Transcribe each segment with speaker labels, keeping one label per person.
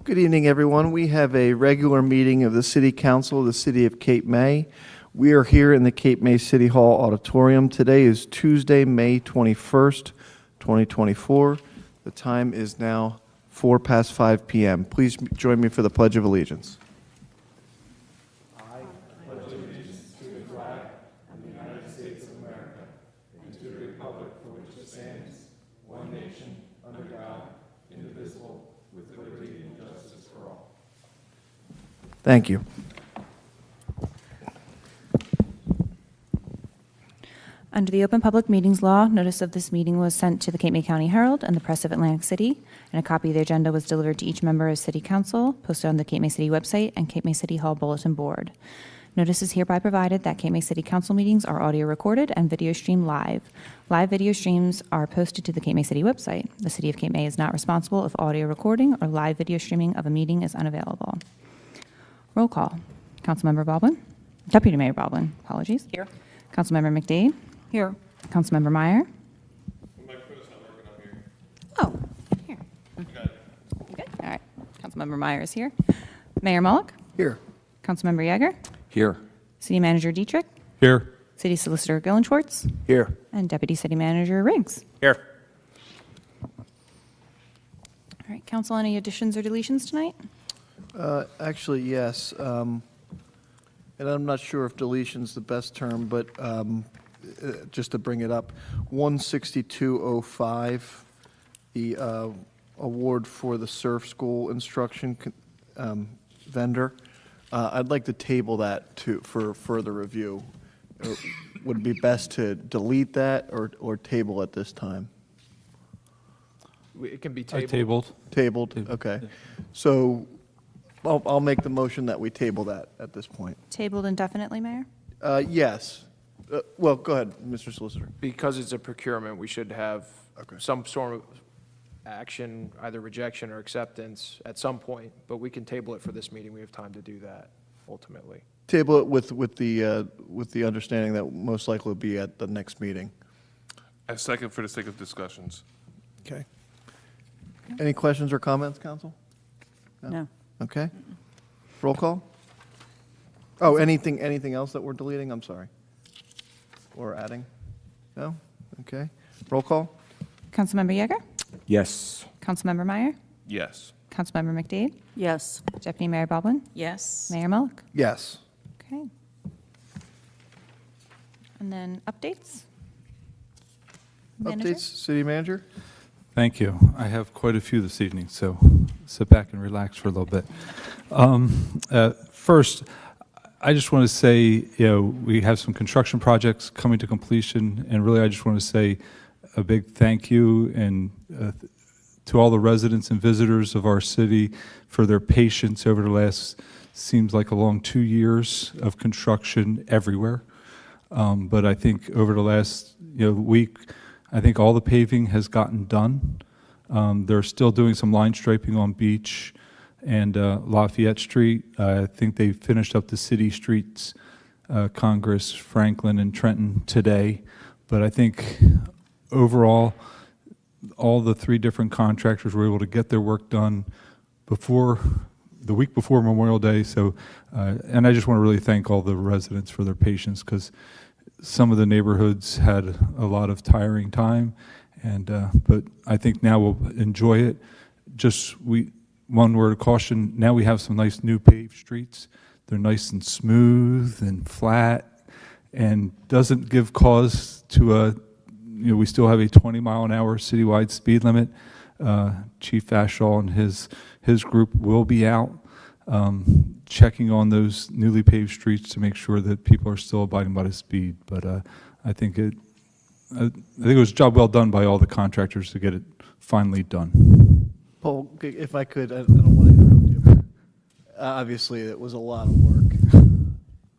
Speaker 1: Good evening, everyone. We have a regular meeting of the City Council of the City of Cape May. We are here in the Cape May City Hall Auditorium. Today is Tuesday, May 21st, 2024. The time is now 5 p.m. Please join me for the Pledge of Allegiance. Thank you.
Speaker 2: Under the Open Public Meetings Law, notice of this meeting was sent to the Cape May County Herald and the Press of Atlantic City, and a copy of the agenda was delivered to each member of City Council, posted on the Cape May City website and Cape May City Hall Bulletin Board. Notice is hereby provided that Cape May City Council meetings are audio recorded and video streamed live. Live video streams are posted to the Cape May City website. The City of Cape May is not responsible if audio recording or live video streaming of a meeting is unavailable. Roll call. Councilmember Baldwin. Deputy Mayor Baldwin, apologies. Here. Councilmember McDade. Here. Councilmember Meyer.
Speaker 3: My phone's not working on here.
Speaker 2: Oh, here.
Speaker 3: You got it.
Speaker 2: You good? All right. Councilmember Meyer is here. Mayor Mullock.
Speaker 1: Here.
Speaker 2: Councilmember Yeager.
Speaker 4: Here.
Speaker 2: City Manager Dietrich.
Speaker 4: Here.
Speaker 2: City Solicitor Gillen-Schwartz.
Speaker 4: Here.
Speaker 2: And Deputy City Manager Riggs.
Speaker 4: Here.
Speaker 2: All right, Council, any additions or deletions tonight?
Speaker 1: Actually, yes. And I'm not sure if deletion's the best term, but just to bring it up, 16205, the award for the surf school instruction vendor. I'd like to table that for further review. Would it be best to delete that or table at this time?
Speaker 5: It can be
Speaker 4: Tabled.
Speaker 1: Tabled, okay. So I'll make the motion that we table that at this point.
Speaker 2: Tabled indefinitely, Mayor?
Speaker 1: Yes. Well, go ahead, Mr. Solicitor.
Speaker 5: Because it's a procurement, we should have
Speaker 1: Okay.
Speaker 5: some sort of action, either rejection or acceptance at some point, but we can table it for this meeting. We have time to do that ultimately.
Speaker 1: Table it with the understanding that most likely will be at the next meeting.
Speaker 3: A second for the sake of discussions.
Speaker 1: Okay. Any questions or comments, council?
Speaker 2: No.
Speaker 1: Okay. Roll call? Oh, anything else that we're deleting? I'm sorry. Or adding? No? Okay. Roll call?
Speaker 2: Councilmember Yeager.
Speaker 4: Yes.
Speaker 2: Councilmember Meyer.
Speaker 3: Yes.
Speaker 2: Councilmember McDade.
Speaker 6: Yes.
Speaker 2: Deputy Mayor Baldwin.
Speaker 6: Yes.
Speaker 2: Mayor Mullock.
Speaker 1: Yes.
Speaker 2: Okay. And then updates? Manager?
Speaker 1: Updates, city manager?
Speaker 7: Thank you. I have quite a few this evening, so sit back and relax for a little bit. First, I just want to say, we have some construction projects coming to completion, and really I just want to say a big thank you and to all the residents and visitors of our city for their patience over the last, seems like a long 2 years of construction everywhere. But I think over the last week, I think all the paving has gotten done. They're still doing some line striping on Beach and Lafayette Street. I think they finished up the city streets, Congress, Franklin, and Trenton today. But I think overall, all the three different contractors were able to get their work done the week before Memorial Day. So, and I just want to really thank all the residents for their patience, because some of the neighborhoods had a lot of tiring time, and but I think now we'll enjoy it. One word of caution: now we have some nice new paved streets. They're nice and smooth and flat, and doesn't give cause to we still have a 20-mile-an-hour citywide speed limit. Chief Ashall and his group will be out checking on those newly paved streets to make sure that people are still abiding by the speed. But I think it was a job well done by all the contractors to get it finally done.
Speaker 1: Paul, if I could, I don't want to interrupt you, but obviously it was a lot of work.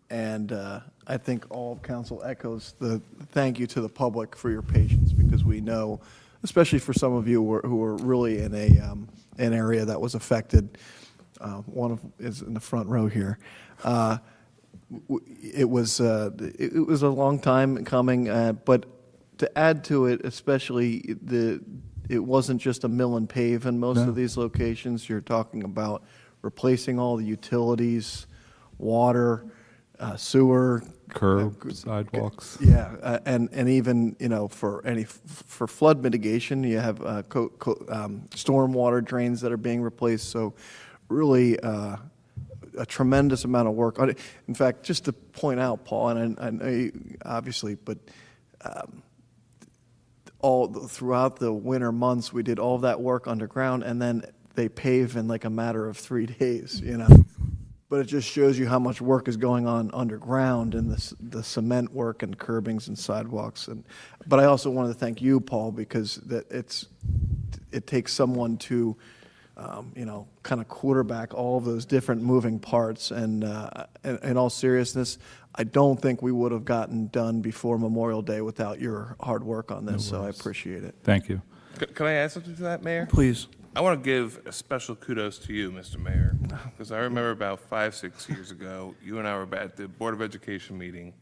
Speaker 1: And I think all of council echoes the thank you to the public for your patience, because we know, especially for some of you who are really in an area that was affected. One of is in the front row here. It was a long time coming, but to add to it, especially it wasn't just a mill and pave in most
Speaker 7: No.
Speaker 1: of these locations. You're talking about replacing all the utilities, water, sewer.
Speaker 7: Curb, sidewalks.
Speaker 1: Yeah, and even, for flood mitigation, you have stormwater drains that are being replaced, so really a tremendous amount of work. In fact, just to point out, Paul, and I know you, obviously, but throughout the winter months, we did all of that work underground, and then they pave in like a matter of 3 days, But it just shows you how much work is going on underground and the cement work and curbings and sidewalks. But I also wanted to thank you, Paul, because it takes someone to, kind of quarterback all of those different moving parts. And in all seriousness, I don't think we would have gotten done before Memorial Day without your hard work on this, so I appreciate it.
Speaker 7: Thank you.
Speaker 3: Can I add something to that, Mayor?
Speaker 1: Please.
Speaker 3: I want to give a special kudos to you, Mr. Mayor, because I remember about 5-6 years ago, you and I were at the Board of Education meeting.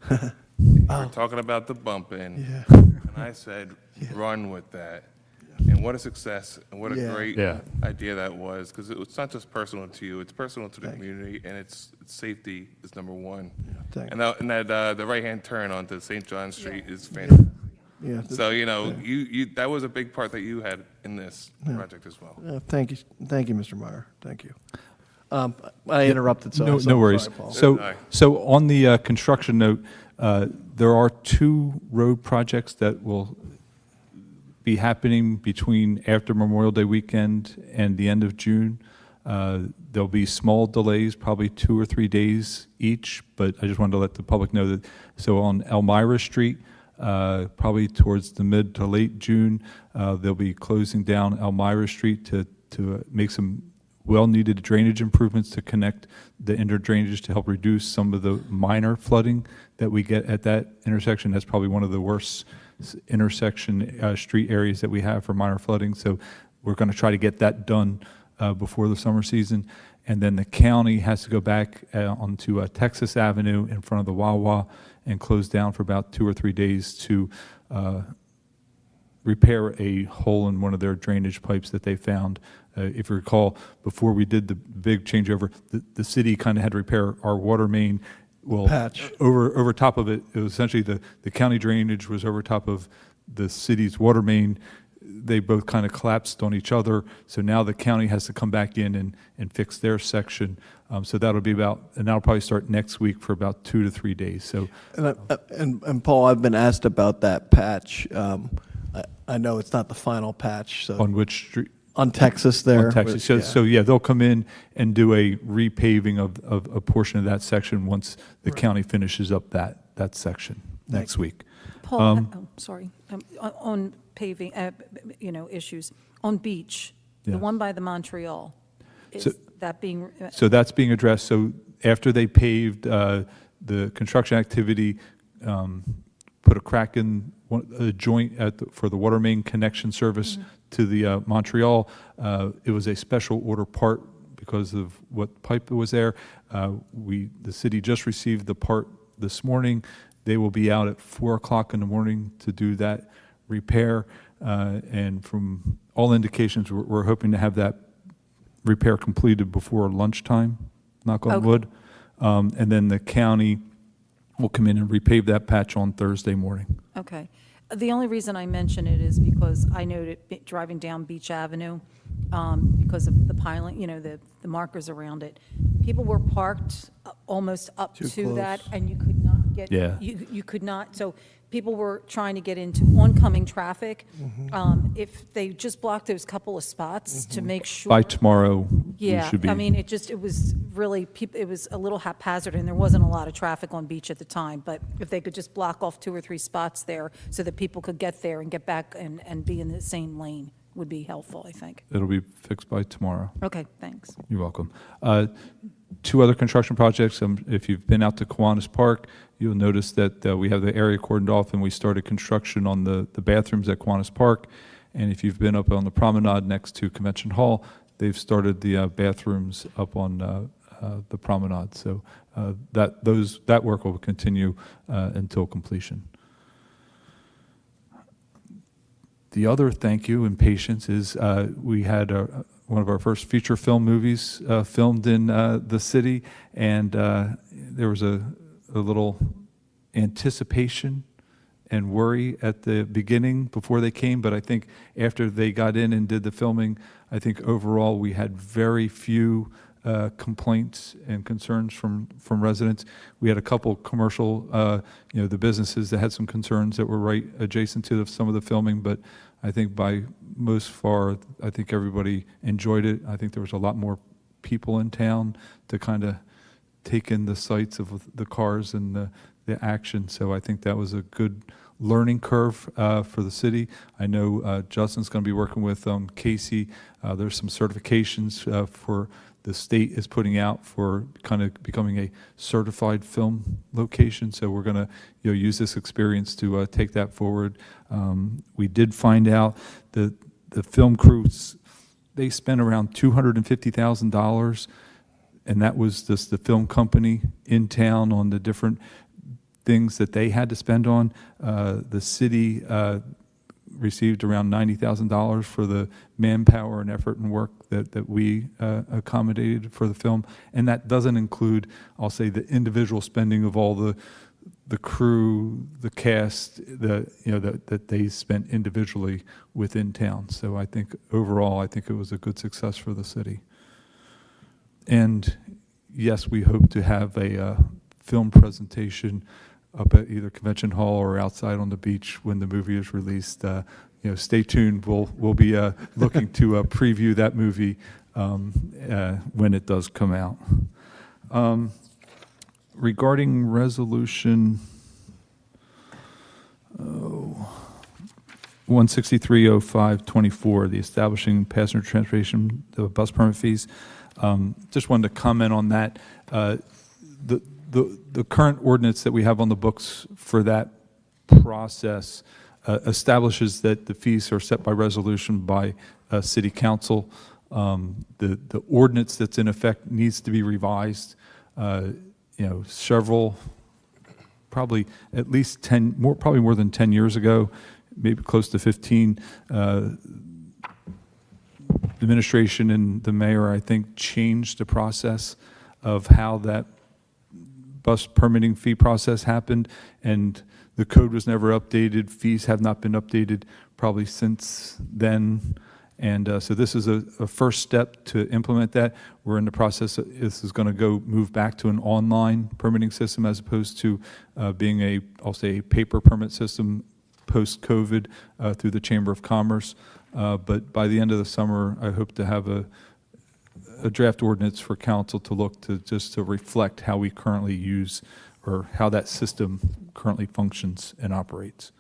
Speaker 3: You were talking about the bumping, and I said, run with that. And what a success, and what a
Speaker 1: Yeah.
Speaker 3: great
Speaker 7: Yeah.
Speaker 3: idea that was, because it's not just personal to you, it's personal to the community, and it's safety is number one.
Speaker 1: thank
Speaker 3: And the right-hand turn onto St. John Street is fantastic.
Speaker 1: Yeah.
Speaker 3: So, you that was a big part that you had in this project as well.
Speaker 1: Thank you, Mr. Meyer. Thank you. I interrupted, so
Speaker 7: No,
Speaker 1: I'm
Speaker 7: no worries.
Speaker 1: sorry, Paul.
Speaker 7: So on the construction note, there are 2 road projects that will be happening between after Memorial Day weekend and the end of June. There'll be small delays, probably 2 or 3 days each, but I just wanted to let the public know that. So on Elmira Street, probably towards the mid to late June, they'll be closing down Elmira Street to make some well-needed drainage improvements to connect the inner drainage to help reduce some of the minor flooding that we get at that intersection. That's probably one of the worst intersection street areas that we have for minor flooding. So we're going to try to get that done before the summer season. And then the county has to go back onto Texas Avenue in front of the Wawa and close down for about 2 or 3 days to repair a hole in one of their drainage pipes that they found. If you recall, before we did the big changeover, the city kind of had to repair our water main. Well,
Speaker 1: Patch.
Speaker 7: over top of it, it was essentially the county drainage was over top of the city's water main. They both kind of collapsed on each other. So now the county has to come back in and fix their section. So that'll be and that'll probably start next week for about 2 to 3 days. So
Speaker 1: And Paul, I've been asked about that patch. I know it's not the final patch, so
Speaker 7: on which street?
Speaker 1: on Texas there.
Speaker 7: On Texas. So yeah, they'll come in and do a repaving of a portion of that section once the county finishes up that section next week.
Speaker 4: Paul, sorry, on paving, issues, on Beach, the
Speaker 7: Yes.
Speaker 4: one by the Montreal,
Speaker 7: So-
Speaker 4: is that being,
Speaker 7: So that's being addressed. So after they paved, the construction activity put a crack in a joint for the water main connection service to the Montreal. It was a special order part because of what pipe was there. The city just received the part this morning. They will be out at 4 o'clock in the morning to do that repair. And from all indications, we're hoping to have that repair completed before lunchtime, knock on
Speaker 4: Okay.
Speaker 7: wood. And then the county will come in and repave that patch on Thursday morning.
Speaker 4: okay. The only reason I mention it is because I noted driving down Beach Avenue, because of the piling, the markers around it, people were parked almost up
Speaker 1: Too
Speaker 4: to that,
Speaker 1: close.
Speaker 4: and you could not get.
Speaker 7: Yeah.
Speaker 4: You could not, so people were trying to get into oncoming traffic. If they just blocked those couple of spots to make sure.
Speaker 7: By tomorrow, we
Speaker 4: Yeah,
Speaker 7: should be.
Speaker 4: I mean, it was really, it was a little haphazard, and there wasn't a lot of traffic on Beach at the time, but if they could just block off 2 or 3 spots there so that people could get there and get back and be in the same lane would be helpful, I think.
Speaker 7: It'll be fixed by tomorrow.
Speaker 4: Okay, thanks.
Speaker 7: You're welcome. 2 other construction projects. If you've been out to Kiwanis Park, you'll notice that we have the area cordoned off, and we started construction on the bathrooms at Kiwanis Park. And if you've been up on the promenade next to Convention Hall, they've started the bathrooms up on the promenade. So that work will continue until completion. the other thank you and patience is we had one of our first feature film movies filmed in the city, and there was a little anticipation and worry at the beginning before they came, but I think after they got in and did the filming, I think overall we had very few complaints and concerns from residents. We had a couple commercial, the businesses that had some concerns that were right adjacent to some of the filming, but I think by most far, I think everybody enjoyed it. I think there was a lot more people in town to kind of take in the sights of the cars and the action, so I think that was a good learning curve for the city. I know Justin's going to be working with Casey. There's some certifications for the state is putting out for kind of becoming a certified film location. So we're going to use this experience to take that forward. We did find out that the film crews, they spent around $250,000, and that was just the film company in town on the different things that they had to spend on. The city received around $90,000 for the manpower and effort and work that we accommodated for the film, and that doesn't include, I'll say, the individual spending of all the crew, the cast, that they spent individually within town. So I think overall, I think it was a good success for the city. And yes, we hope to have a film presentation up at either Convention Hall or outside on the beach when the movie is released. Stay tuned. We'll be looking to preview that movie when it does come out. Regarding resolution 1630524, the establishing passenger transportation, the bus permit fees, just wanted to comment on that. The current ordinance that we have on the books for that process establishes that the fees are set by resolution by City Council. The ordinance that's in effect needs to be revised. Several, probably at least 10, probably more than 10 years ago, maybe close to 15. The administration and the mayor, I think, changed the process of how that bus permitting fee process happened, and the code was never updated. Fees have not been updated probably since then, and so this is a first step to implement that. We're in the process. This is going to move back to an online permitting system as opposed to being I'll say, a paper permit system post-COVID through the Chamber of Commerce. But by the end of the summer, I hope to have a draft ordinance for council to look to just to reflect how we currently use or how that system currently functions and operates.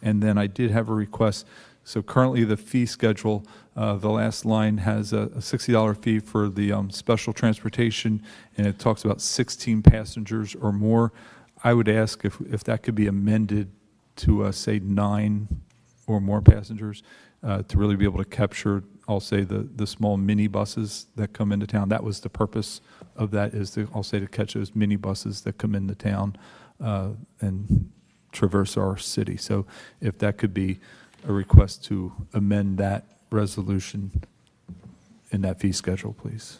Speaker 7: And then I did have a request. So currently the fee schedule, the last line has a $60 fee for the special transportation, and it talks about 16 passengers or more. I would ask if that could be amended to say 9 or more passengers to really be able to capture, I'll say, the small mini buses that come into town. That was the purpose of that, is to, I'll say, to catch those mini buses that come into town and traverse our city. So if that could be a request to amend that resolution in that fee schedule, please.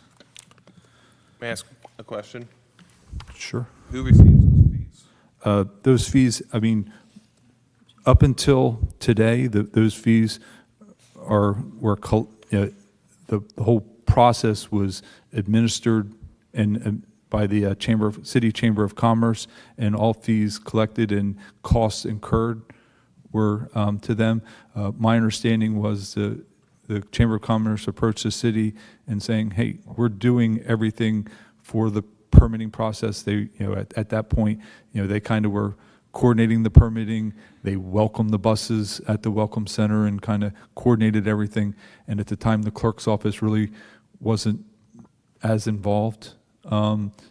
Speaker 3: May I ask a question?
Speaker 7: Sure.
Speaker 3: Who receives those fees?
Speaker 7: Those fees, I mean, up until today, those fees the whole process was administered by the City Chamber of Commerce, and all fees collected and costs incurred were to them. My understanding was the Chamber of Commerce approached the city and saying, "Hey, we're doing everything for the permitting process." They, at that point, they kind of were coordinating the permitting. They welcomed the buses at the Welcome Center and kind of coordinated everything. And at the time, the clerk's office really wasn't as involved.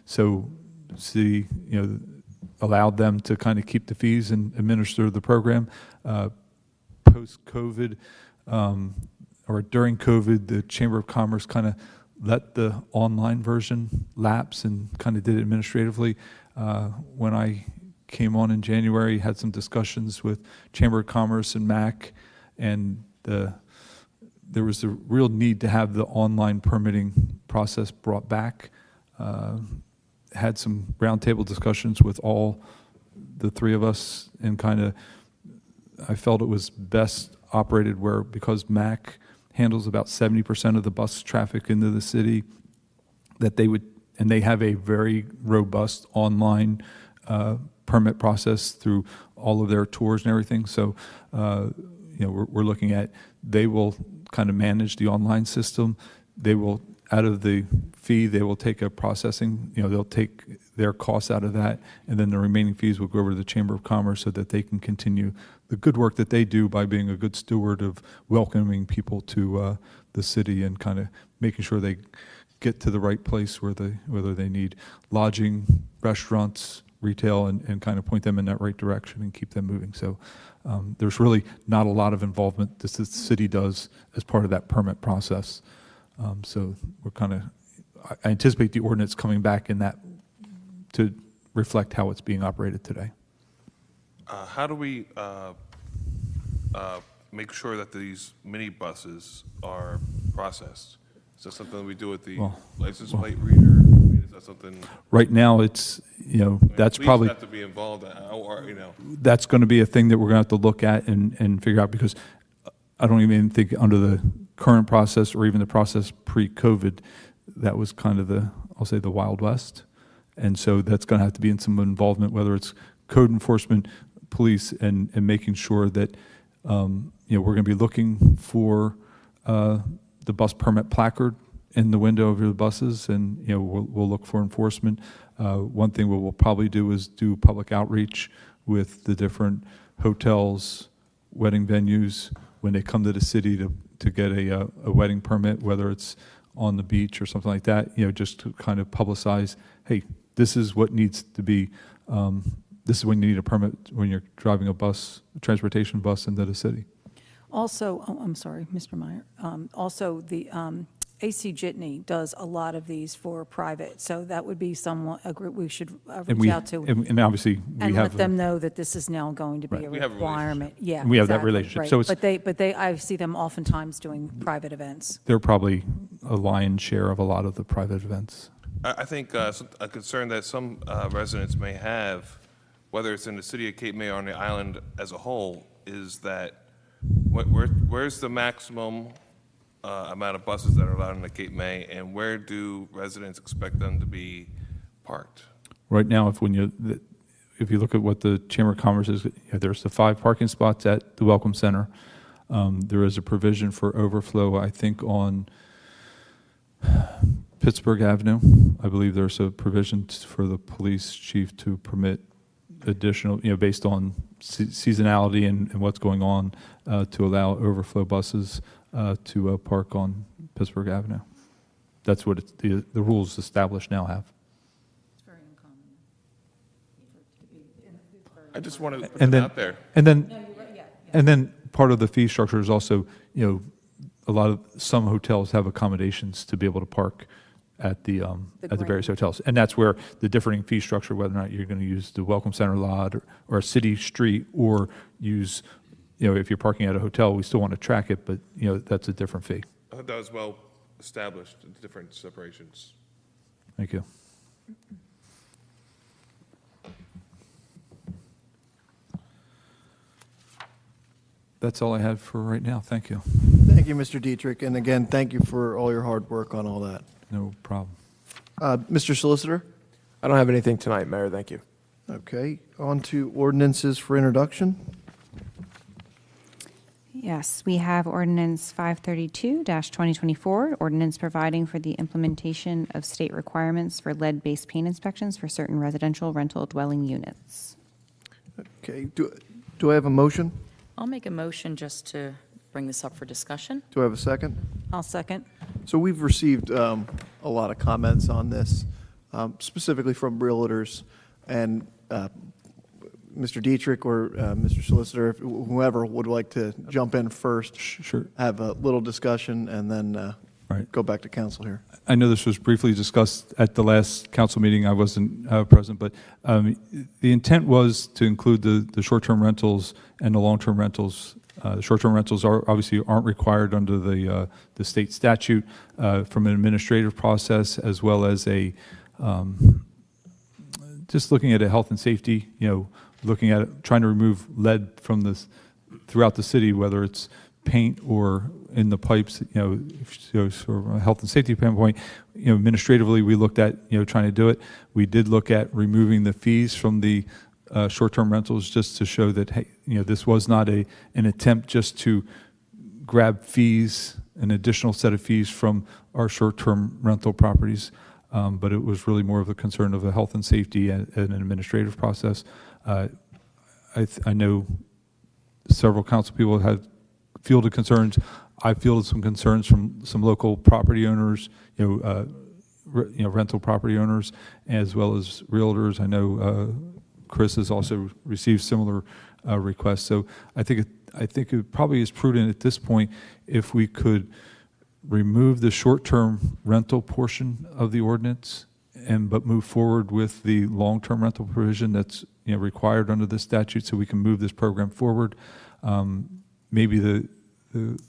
Speaker 7: So city, allowed them to kind of keep the fees and administer the program. Post-COVID, or during COVID, the Chamber of Commerce kind of let the online version lapse and kind of did it administratively. When I came on in January, had some discussions with Chamber of Commerce and MAC, and there was a real need to have the online permitting process brought back. Had some roundtable discussions with all the three of us, and kind of, I felt it was best operated where, because MAC handles about 70% of the bus traffic into the city, that they would, and they have a very robust online permit process through all of their tours and everything. So, we're looking at, they will kind of manage the online system. They will, out of the fee, they will take a processing, they'll take their costs out of that, and then the remaining fees will go over to the Chamber of Commerce so that they can continue the good work that they do by being a good steward of welcoming people to the city and kind of making sure they get to the right place whether they need lodging, restaurants, retail, and kind of point them in that right direction and keep them moving. So there's really not a lot of involvement that the city does as part of that permit process. So we're kind of, I anticipate the ordinance coming back in that to reflect how it's being operated today.
Speaker 3: How do we make sure that these mini buses are processed? Is that something we do with the license plate reader? I mean, is that something?
Speaker 7: Right now, it's, that's
Speaker 3: Police
Speaker 7: probably,
Speaker 3: have to be involved, or.
Speaker 7: that's going to be a thing that we're going to have to look at and figure out, because I don't even think under the current process or even the process pre-COVID, that was kind of I'll say the Wild West. And so that's going to have to be in some involvement, whether it's code enforcement, police, and making sure that, we're going to be looking for the bus permit placard in the window of the buses, and, we'll look for enforcement. One thing we'll probably do is do public outreach with the different hotels, wedding venues, when they come to the city to get a wedding permit, whether it's on the beach or something like that, just to kind of publicize, hey, this is what needs to be, this is when you need a permit when you're driving a transportation bus into the city.
Speaker 4: Also, I'm sorry, Mr. Meyer. Also, the AC Jitney does a lot of these for private, so that would be a group we should reach out to.
Speaker 7: And obviously, we
Speaker 4: And
Speaker 7: have.
Speaker 4: let them know that this is now going to be a
Speaker 3: We have a
Speaker 4: requirement. Yeah,
Speaker 7: We have that
Speaker 4: exactly,
Speaker 7: relationship.
Speaker 4: right.
Speaker 7: So it's-
Speaker 4: But they, I see them oftentimes doing private events.
Speaker 7: They're probably a lion's share of a lot of the private events.
Speaker 3: I think a concern that some residents may have, whether it's in the city of Cape May or on the island as a whole, is that where's the maximum amount of buses that are allowed in the Cape May, and where do residents expect them to be parked?
Speaker 7: Right now, if you look at what the Chamber of Commerce is, there's the 5 parking spots at the Welcome Center. There is a provision for overflow, I think, on Pittsburgh Avenue. I believe there's a provision for the police chief to permit additional, based on seasonality and what's going on, to allow overflow buses to park on Pittsburgh Avenue. That's what the rules established now have.
Speaker 3: I just want to put
Speaker 7: And
Speaker 3: it
Speaker 7: then,
Speaker 3: out there.
Speaker 7: and then part of the fee structure is also, some hotels have accommodations to be able to park at the various hotels. And that's where the differing fee structure, whether or not you're going to use the Welcome Center lot or a city street, or use, if you're parking at a hotel, we still want to track it, but, that's a different fee.
Speaker 3: I thought that was well established, the different separations.
Speaker 7: Thank you. That's all I have for right now. Thank you.
Speaker 1: Thank you, Mr. Dietrich, and again, thank you for all your hard work on all that.
Speaker 7: No problem.
Speaker 1: Mr. Solicitor?
Speaker 5: I don't have anything tonight, Mayor, thank you.
Speaker 1: Okay, on to ordinances for introduction.
Speaker 2: Yes, we have ordinance 532-2024, ordinance providing for the implementation of state requirements for lead-based paint inspections for certain residential rental dwelling units.
Speaker 1: Okay, do I have a motion?
Speaker 6: I'll make a motion just to bring this up for discussion.
Speaker 1: Do I have a second?
Speaker 4: I'll second.
Speaker 1: So we've received a lot of comments on this, specifically from realtors, and Mr. Dietrich or Mr. Solicitor, whoever would like to jump in first.
Speaker 7: Sure.
Speaker 1: Have a little discussion and then
Speaker 7: Right.
Speaker 1: go back to council here.
Speaker 7: I know this was briefly discussed at the last council meeting. I wasn't present, but the intent was to include the short-term rentals and the long-term rentals Short-term rentals obviously aren't required under the state statute from an administrative process, as well as just looking at a health and safety, looking at it, trying to remove lead from this throughout the city, whether it's paint or in the pipes, so from a health and safety standpoint, administratively, we looked at, trying to do it. We did look at removing the fees from the short-term rentals, just to show that, hey, this was not an attempt just to grab fees, an additional set of fees from our short-term rental properties, but it was really more of a concern of a health and safety and an administrative process. I know several council people have fielded concerns. I fielded some concerns from some local property owners, rental property owners, as well as realtors. I know Chris has also received similar requests. So I think it probably is prudent at this point if we could remove the short-term rental portion of the ordinance, but move forward with the long-term rental provision that's required under the statute, so we can move this program forward. Maybe the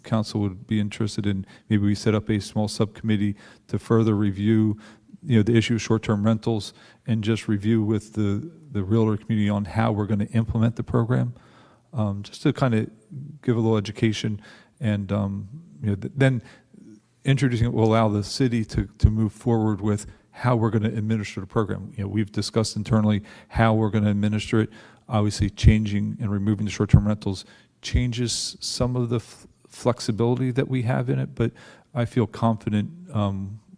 Speaker 7: council would be interested in, maybe we set up a small subcommittee to further review the issue of short-term rentals, and just review with the realtor community on how we're going to implement the program, just to kind of give a little education, and then introducing it will allow the city to move forward with how we're going to administer the program. We've discussed internally how we're going to administer it. Obviously, changing and removing the short-term rentals changes some of the flexibility that we have in it, but I feel confident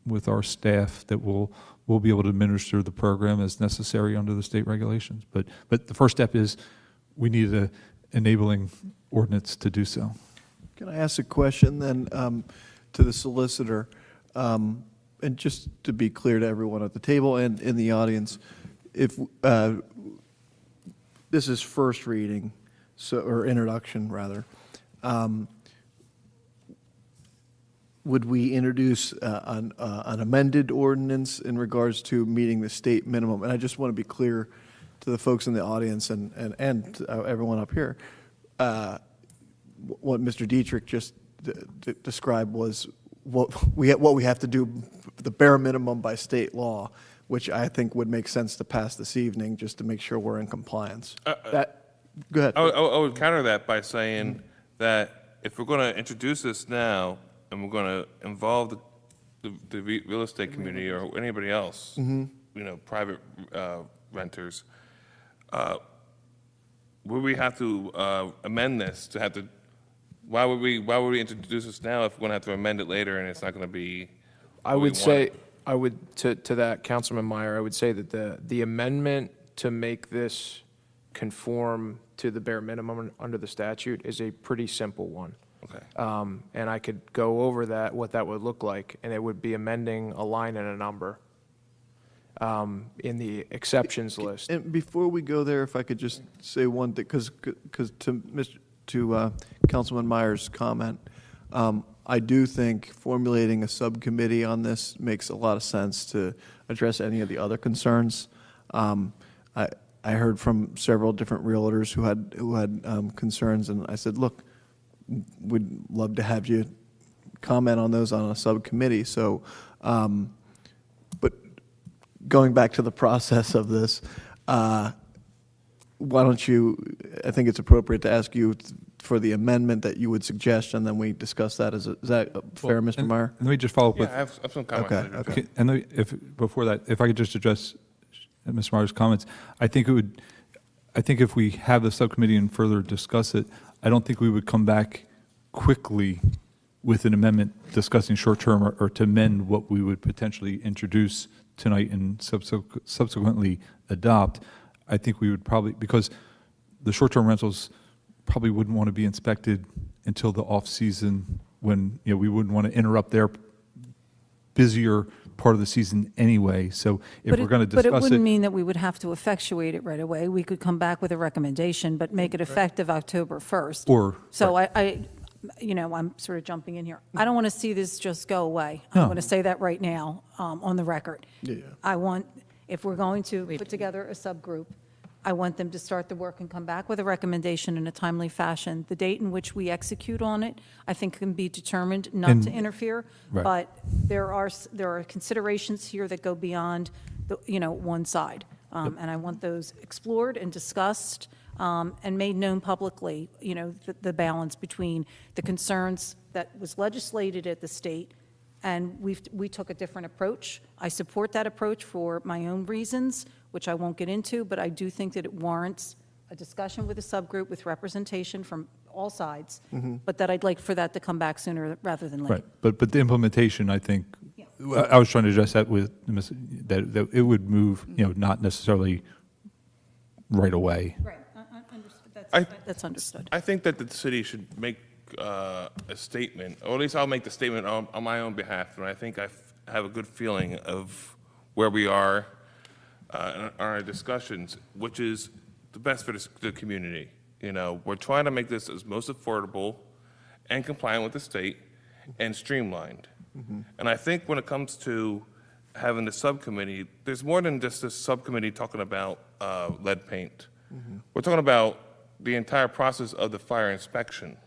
Speaker 7: with our staff that we'll be able to administer the program as necessary under the state regulations. But the first step is we need an enabling ordinance to do so.
Speaker 1: Can I ask a question then to the solicitor? And just to be clear to everyone at the table and in the audience, if this is first reading, or introduction rather, would we introduce an amended ordinance in regards to meeting the state minimum? And I just want to be clear to the folks in the audience and to everyone up here. What Mr. Dietrich just described was what we have to do, the bare minimum by state law, which I think would make sense to pass this evening, just to make sure we're in compliance. Go ahead.
Speaker 3: I would counter that by saying that if we're going to introduce this now, and we're going to involve the real estate community or anybody else, private renters, would we have to amend this to have to? Why would we introduce this now if we're going to have to amend it later and it's not going to be?
Speaker 5: I would say, to that, Councilman Meyer, I would say that the amendment to make this conform to the bare minimum under the statute is a pretty simple one.
Speaker 3: Okay.
Speaker 5: And I could go over that, what that would look like, and it would be amending a line and a number in the exceptions list.
Speaker 1: And before we go there, if I could just say one thing, because to Councilman Meyer's comment, I do think formulating a subcommittee on this makes a lot of sense to address any of the other concerns. I heard from several different realtors who had concerns, and I said, look, we'd love to have you comment on those on a subcommittee. So, but going back to the process of this, why don't you, I think it's appropriate to ask you for the amendment that you would suggest, and then we discuss that. Is that fair, Mr. Meyer?
Speaker 7: And let me just follow up
Speaker 3: Yeah,
Speaker 7: with.
Speaker 3: I have some comments.
Speaker 1: Okay,
Speaker 3: later.
Speaker 1: okay.
Speaker 7: And before that, if I could just address Ms. Meyer's comments, I think if we have the subcommittee and further discuss it, I don't think we would come back quickly with an amendment discussing short-term or to amend what we would potentially introduce tonight and subsequently adopt. I think we would probably, because the short-term rentals probably wouldn't want to be inspected until the off-season, when we wouldn't want to interrupt their busier part of the season anyway. So if we're going to discuss it.
Speaker 4: But it wouldn't mean that we would have to effectuate it right away. We could come back with a recommendation, but make it effective October 1st. So I'm sort of jumping in here. I don't want to see this just go away. I'm
Speaker 7: No.
Speaker 4: going to say that right now on the record.
Speaker 1: Yeah.
Speaker 4: I want, if we're going to put together a subgroup, I want them to start the work and come back with a recommendation in a timely fashion. The date in which we execute on it, I think, can be determined not to interfere.
Speaker 7: Right.
Speaker 4: But there are considerations here that go beyond, one side. And I want those explored and discussed and made known publicly, the balance between the concerns that was legislated at the state, and we took a different approach. I support that approach for my own reasons, which I won't get into, but I do think that it warrants a discussion with a subgroup with representation from all sides, but that I'd like for that to come back sooner rather than later.
Speaker 7: Right, but the implementation, I think, I was trying to address that with, that it would move, not necessarily right away.
Speaker 4: Right, that's understood.
Speaker 3: I think that the city should make a statement, or at least I'll make the statement on my own behalf, and I think I have a good feeling of where we are in our discussions, which is the best for the community. We're trying to make this as most affordable and compliant with the state and streamlined. And I think when it comes to having the subcommittee, there's more than just this subcommittee talking about lead paint. We're talking about the entire process of the fire inspection.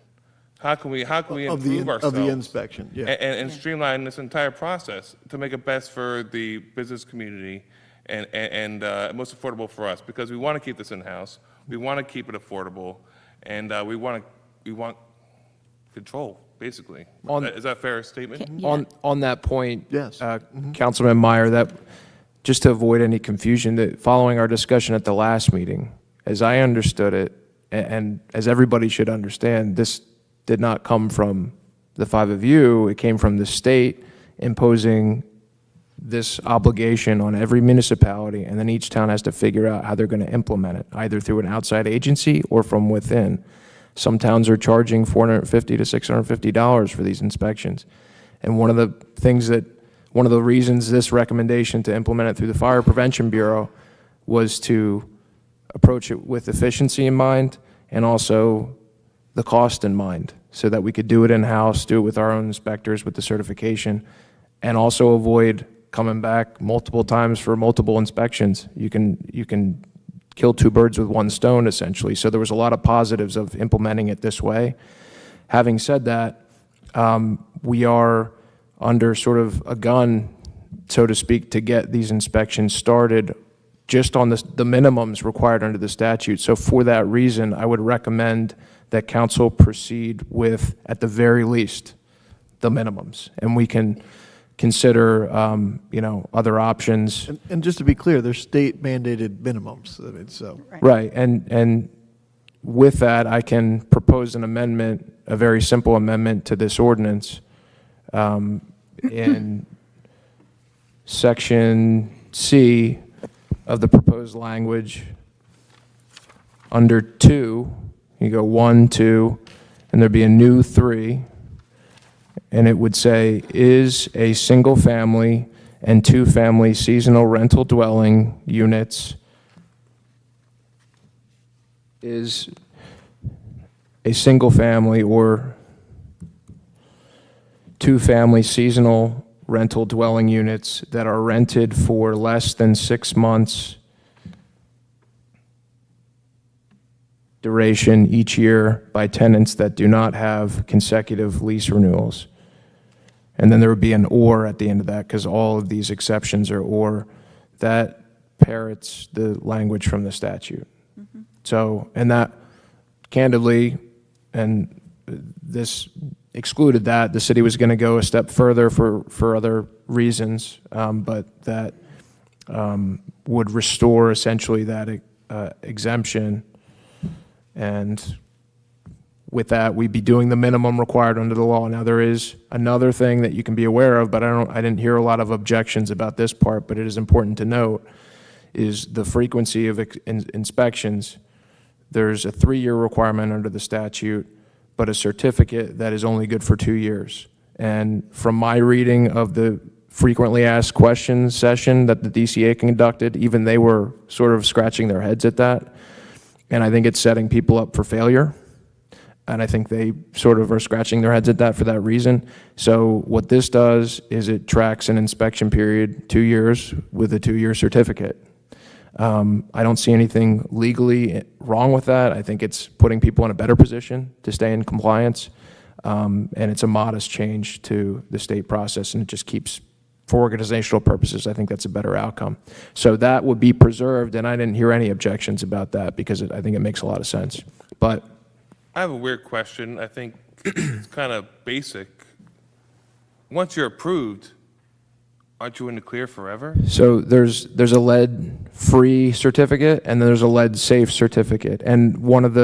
Speaker 3: How can we improve ourselves?
Speaker 1: Of the inspection, yeah.
Speaker 3: And streamline this entire process to make it best for the business community and most affordable for us, because we want to keep this in-house, we want to keep it affordable, and we want control, basically. Is that a fair statement?
Speaker 5: On that point,
Speaker 1: Yes.
Speaker 5: Councilman Meyer, that, just to avoid any confusion, that following our discussion at the last meeting, as I understood it, and as everybody should understand, this did not come from the five of you, it came from the state imposing this obligation on every municipality, and then each town has to figure out how they're going to implement it, either through an outside agency or from within. Some towns are charging $450 to $650 for these inspections. And one of the reasons this recommendation to implement it through the Fire Prevention Bureau was to approach it with efficiency in mind and also the cost in mind, so that we could do it in-house, do it with our own inspectors with the certification, and also avoid coming back multiple times for multiple inspections. You can kill two birds with one stone, essentially. So there was a lot of positives of implementing it this way. Having said that, we are under sort of a gun, so to speak, to get these inspections started just on the minimums required under the statute. So for that reason, I would recommend that council proceed with, at the very least, the minimums. And we can consider, other options.
Speaker 1: And just to be clear, they're state mandated minimums, I mean, so.
Speaker 5: Right, and with that, I can propose an amendment, a very simple amendment to this ordinance. In section C of the proposed language, under 2, you go 1, 2, and there'd be a new 3, and it would say, is a single-family and two-family seasonal rental dwelling units is a single-family or two-family seasonal rental dwelling units that are rented for less than 6 months duration each year by tenants that do not have consecutive lease renewals. And then there would be an or at the end of that, because all of these exceptions are or. That parrots the language from the statute. So, and that, candidly, and this excluded that, the city was going to go a step further for other reasons, but that would restore essentially that exemption. And with that, we'd be doing the minimum required under the law. Now, there is another thing that you can be aware of, but I didn't hear a lot of objections about this part, but it is important to note, is the frequency of inspections. There's a 3-year requirement under the statute, but a certificate that is only good for 2 years. And from my reading of the frequently asked questions session that the DCA conducted, even they were sort of scratching their heads at that. And I think it's setting people up for failure. And I think they sort of are scratching their heads at that for that reason. So what this does is it tracks an inspection period, 2 years, with a 2-year certificate. I don't see anything legally wrong with that. I think it's putting people in a better position to stay in compliance. And it's a modest change to the state process, and it just keeps, for organizational purposes, I think that's a better outcome. So that would be preserved, and I didn't hear any objections about that because I think it makes a lot of sense. But
Speaker 3: I have a weird question. I think it's kind of basic. Once you're approved, aren't you in the clear forever?
Speaker 5: so there's a lead-free certificate, and then there's a lead-safe certificate. And one of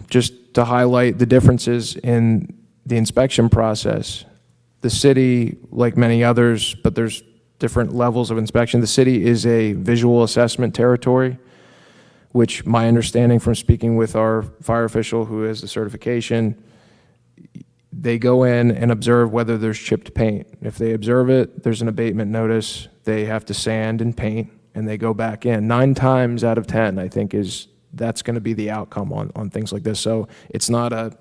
Speaker 5: just to highlight the differences in the inspection process, the city, like many others, but there's different levels of inspection. The city is a visual assessment territory, which my understanding from speaking with our fire official who has the certification, they go in and observe whether there's chipped paint. If they observe it, there's an abatement notice. They have to sand and paint, and they go back in. 9 times out of 10, I think, that's going to be the outcome on things like this. So it's not a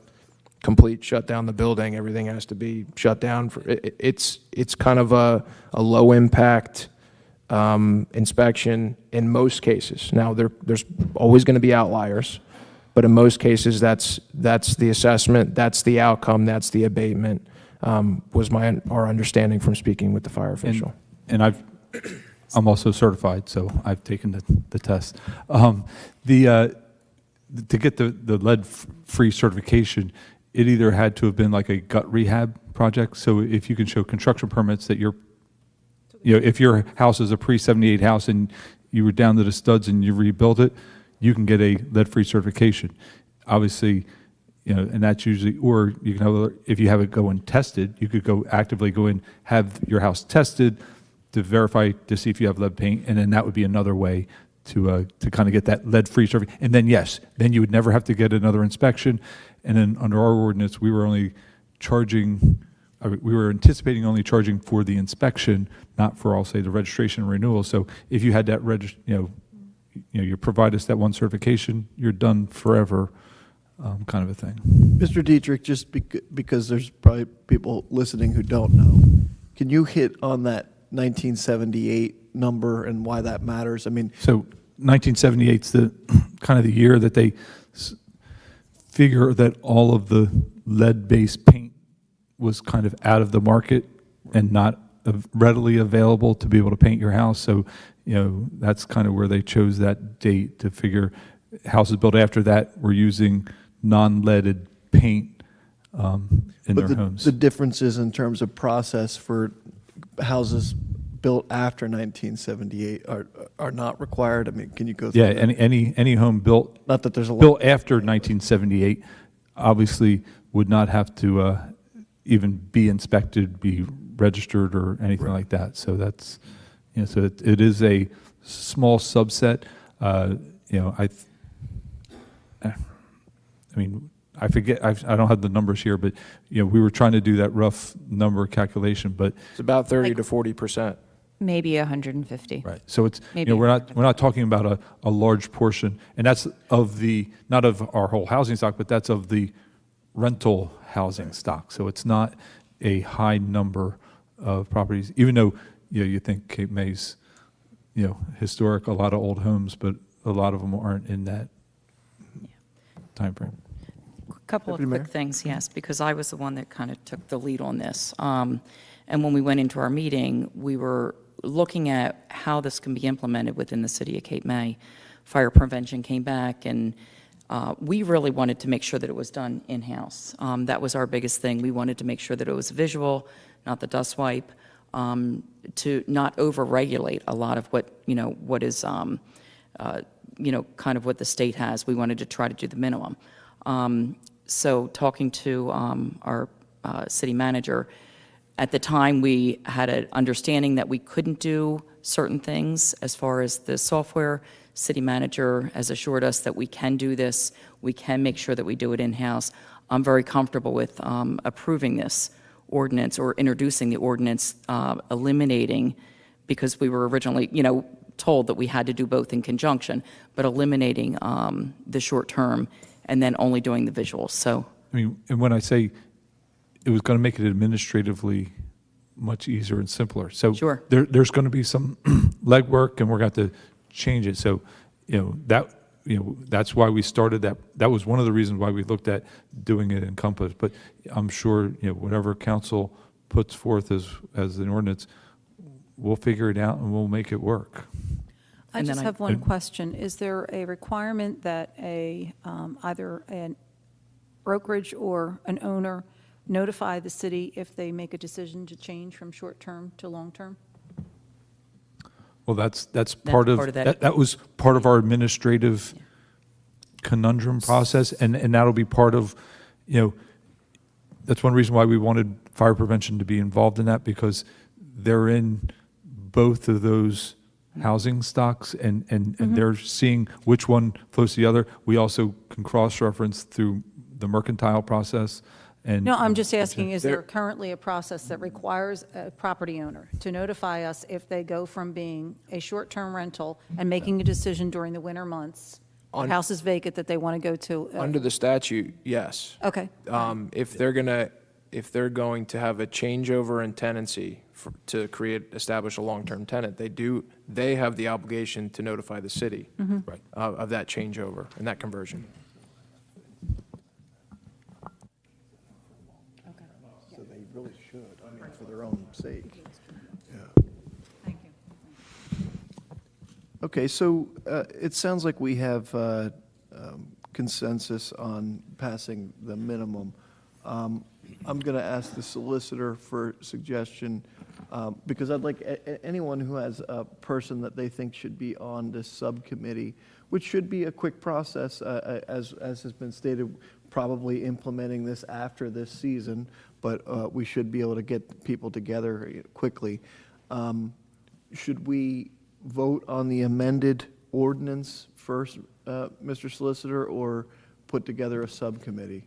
Speaker 5: complete shut down the building. Everything has to be shut down. It's kind of a low impact inspection in most cases. Now there's always going to be outliers, but in most cases that's the assessment, that's the outcome, that's the abatement. Was our understanding from speaking with the fire official.
Speaker 7: And I'm also certified, so I've taken the test. To get the lead-free certification, it either had to have been like a gut rehab project. So if you can show construction permits that if your house is a pre-78 house and you were down to the studs and you rebuilt it, you can get a lead-free certification. Obviously, and that's usually, or you can have, if you have it go and tested, you could actively go in, have your house tested to verify to see if you have lead paint, and then that would be another way to kind of get that lead-free certificate. And then yes, then you would never have to get another inspection. And then under our ordinance, we were anticipating only charging for the inspection, not for, I'll say, the registration and renewal. So if you had that you provide us that one certification, you're done forever, kind of a thing.
Speaker 1: Mr. Dietrich, just because there's probably people listening who don't know, can you hit on that 1978 number and why that matters? I mean,
Speaker 7: So 1978's the kind of the year that they figure that all of the lead-based paint was kind of out of the market and not readily available to be able to paint your house. So, that's kind of where they chose that date to figure houses built after that were using non-leaded paint in their homes.
Speaker 1: the differences in terms of process for houses built after 1978 are not required. I mean, can you go through
Speaker 7: Yeah,
Speaker 1: that?
Speaker 7: any home built
Speaker 1: Not that there's a lot.
Speaker 7: built after 1978 obviously would not have to even be inspected, be registered, or anything like that. So that's, so it is a small subset. I mean, I forget, I don't have the numbers here, but, we were trying to do that rough number calculation, but,
Speaker 5: It's about 30 to 40%.
Speaker 2: Maybe 150.
Speaker 7: right. So it's,
Speaker 2: Maybe
Speaker 7: we're not talking about a large portion, and that's not of our whole housing stock, but that's of the rental housing stock. So it's not a high number of properties, even though, you think Cape May's, historic, a lot of old homes, but a lot of them aren't in that timeframe.
Speaker 6: Couple of
Speaker 1: Deputy Mayor?
Speaker 6: quick things, yes, because I was the one that kind of took the lead on this. And when we went into our meeting, we were looking at how this can be implemented within the city of Cape May. Fire prevention came back, and we really wanted to make sure that it was done in-house. That was our biggest thing. We wanted to make sure that it was visual, not the dust wipe, to not over-regulate a lot of what, what is, kind of what the state has. We wanted to try to do the minimum. So talking to our city manager, at the time, we had an understanding that we couldn't do certain things as far as the software. City manager has assured us that we can do this. We can make sure that we do it in-house. I'm very comfortable with approving this ordinance or introducing the ordinance, eliminating, because we were originally, told that we had to do both in conjunction, but eliminating the short term and then only doing the visuals. So,
Speaker 7: I mean, and when I say it was going to make it administratively much easier and simpler. So
Speaker 6: Sure.
Speaker 7: there's going to be some legwork, and we're going to change it. So, that's why we started that. That was one of the reasons why we looked at doing it in Compass. But I'm sure, whatever council puts forth as an ordinance, we'll figure it out and we'll make it work.
Speaker 4: I
Speaker 6: And then
Speaker 4: just
Speaker 6: I-
Speaker 4: have one question. Is there a requirement that either a brokerage or an owner notify the city if they make a decision to change from short-term to long-term?
Speaker 7: Well, that's part of,
Speaker 6: part of that.
Speaker 7: that was part of our administrative conundrum process, and that'll be part of, that's one reason why we wanted fire prevention to be involved in that, because they're in both of those housing stocks, and they're seeing which one flows to the other. We also can cross-reference through the mercantile process, and.
Speaker 4: No, I'm just asking, is there currently a process that requires a property owner to notify us if they go from being a short-term rental and making a decision during the winter months, their house is vacant, that they want to go to?
Speaker 5: Under the statute, yes.
Speaker 4: Okay.
Speaker 5: If they're going to have a changeover in tenancy to establish a long-term tenant, they have the obligation to notify the city
Speaker 7: Right.
Speaker 5: of that changeover and that conversion.
Speaker 1: So they really should, for their own sake.
Speaker 4: Thank you.
Speaker 1: Okay, so it sounds like we have consensus on passing the minimum. I'm going to ask the solicitor for suggestion, because I'd like anyone who has a person that they think should be on this subcommittee, which should be a quick process, as has been stated, probably implementing this after this season, but we should be able to get people together quickly. Should we vote on the amended ordinance first, Mr. Solicitor, or put together a subcommittee?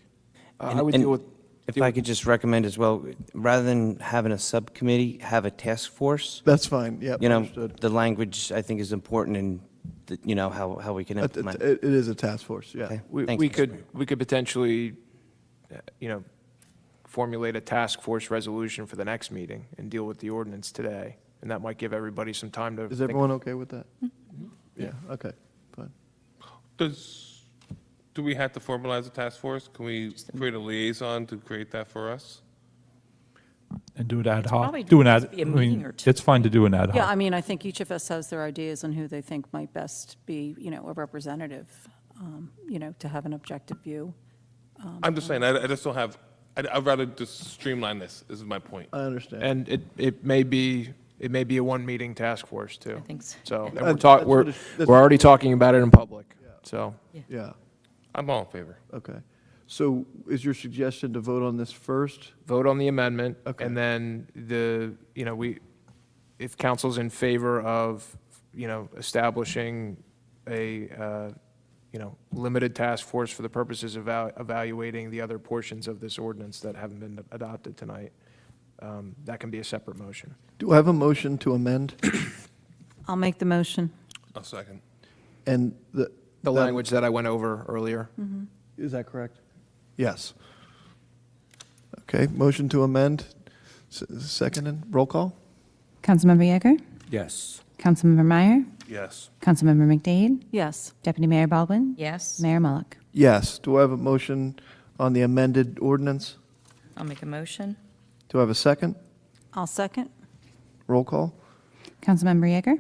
Speaker 5: I would deal with.
Speaker 8: If I could just recommend as well, rather than having a subcommittee, have a task force.
Speaker 1: That's fine, yep,
Speaker 8: You know,
Speaker 1: understood.
Speaker 8: the language, I think, is important in, how we can implement.
Speaker 1: It is a task force, yeah.
Speaker 8: Okay.
Speaker 5: We
Speaker 8: Thanks, Mr.
Speaker 5: could,
Speaker 8: Mayor.
Speaker 5: we could potentially, formulate a task force resolution for the next meeting and deal with the ordinance today. And that might give everybody some time to.
Speaker 1: Is
Speaker 5: think.
Speaker 1: everyone okay with that? Yeah, okay, fine.
Speaker 3: Do we have to formalize a task force? Can we create a liaison to create that for us?
Speaker 7: And do it ad hoc.
Speaker 6: probably
Speaker 7: Do an
Speaker 6: just
Speaker 7: ad,
Speaker 6: be a
Speaker 7: I
Speaker 6: meeting
Speaker 7: mean,
Speaker 6: or two.
Speaker 7: it's fine to do an ad hoc.
Speaker 4: Yeah, I mean, I think each of us has their ideas on who they think might best be, a representative, to have an objective view.
Speaker 3: I'm just saying, I just don't have, I'd rather just streamline this, is my point.
Speaker 1: I understand.
Speaker 5: And it may be a one-meeting task force, too.
Speaker 6: I think so.
Speaker 5: So, and
Speaker 1: That's
Speaker 5: we're
Speaker 1: what it-
Speaker 5: we're already talking about it in public, so.
Speaker 1: Yeah,
Speaker 3: I'm all in favor.
Speaker 1: okay. So is your suggestion to vote on this first?
Speaker 5: Vote on the amendment.
Speaker 1: Okay.
Speaker 5: And then if council's in favor of, establishing a, limited task force for the purposes of evaluating the other portions of this ordinance that haven't been adopted tonight, that can be a separate motion.
Speaker 1: Do I have a motion to amend?
Speaker 4: I'll make the motion.
Speaker 3: A second.
Speaker 1: And
Speaker 5: The language that I went over earlier.
Speaker 1: Is that correct? Yes. Okay, motion to amend, second and roll call?
Speaker 2: Councilmember Yeager?
Speaker 8: Yes.
Speaker 2: Councilmember Meyer?
Speaker 3: Yes.
Speaker 2: Councilmember McDade?
Speaker 4: Yes.
Speaker 2: Deputy Mayor Baldwin?
Speaker 6: Yes,
Speaker 2: Mayor Mullick?
Speaker 1: Yes. Do I have a motion on the amended ordinance?
Speaker 6: I'll make a motion.
Speaker 1: Do I have a second?
Speaker 4: I'll second.
Speaker 1: Roll call?
Speaker 2: Councilmember Yeager?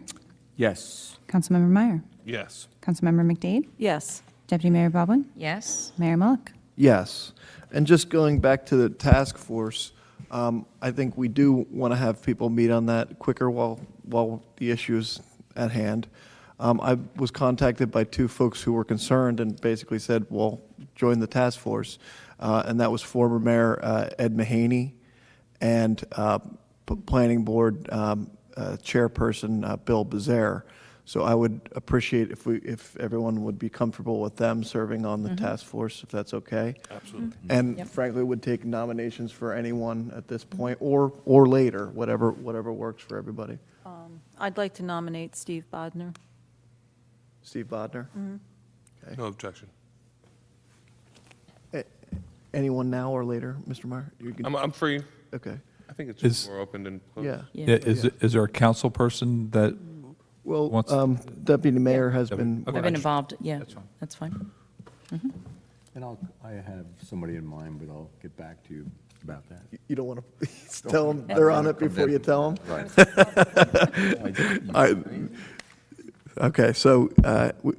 Speaker 8: Yes.
Speaker 2: Councilmember Meyer?
Speaker 3: Yes.
Speaker 2: Councilmember McDade?
Speaker 4: Yes.
Speaker 2: Deputy Mayor Baldwin?
Speaker 6: Yes,
Speaker 2: Mayor Mullick?
Speaker 1: Yes. And just going back to the task force, I think we do want to have people meet on that quicker while the issue is at hand. I was contacted by two folks who were concerned and basically said, well, join the task force. And that was former Mayor Ed Mahaney and Planning Board Chairperson Bill Bazaar. So I would appreciate if everyone would be comfortable with them serving on the task force, if that's okay.
Speaker 3: Absolutely.
Speaker 1: And frankly, would take nominations for anyone at this point or later, whatever works for everybody.
Speaker 4: I'd like to nominate Steve Bodnar.
Speaker 1: Steve Bodnar?
Speaker 3: No objection.
Speaker 1: Anyone now or later, Mr. Meyer? You can-
Speaker 3: I'm free.
Speaker 1: Okay,
Speaker 3: I think it's just
Speaker 7: Is-
Speaker 3: more open than closed.
Speaker 1: yeah.
Speaker 6: yeah.
Speaker 7: Is there a council person that
Speaker 1: Well,
Speaker 7: wants-
Speaker 1: Deputy Mayor has been.
Speaker 6: I've been involved, yeah,
Speaker 7: That's fine.
Speaker 6: that's fine.
Speaker 9: And I have somebody in mind, but I'll get back to you about that.
Speaker 1: You don't want to tell them they're on it before you tell them?
Speaker 9: Right.
Speaker 1: Okay, so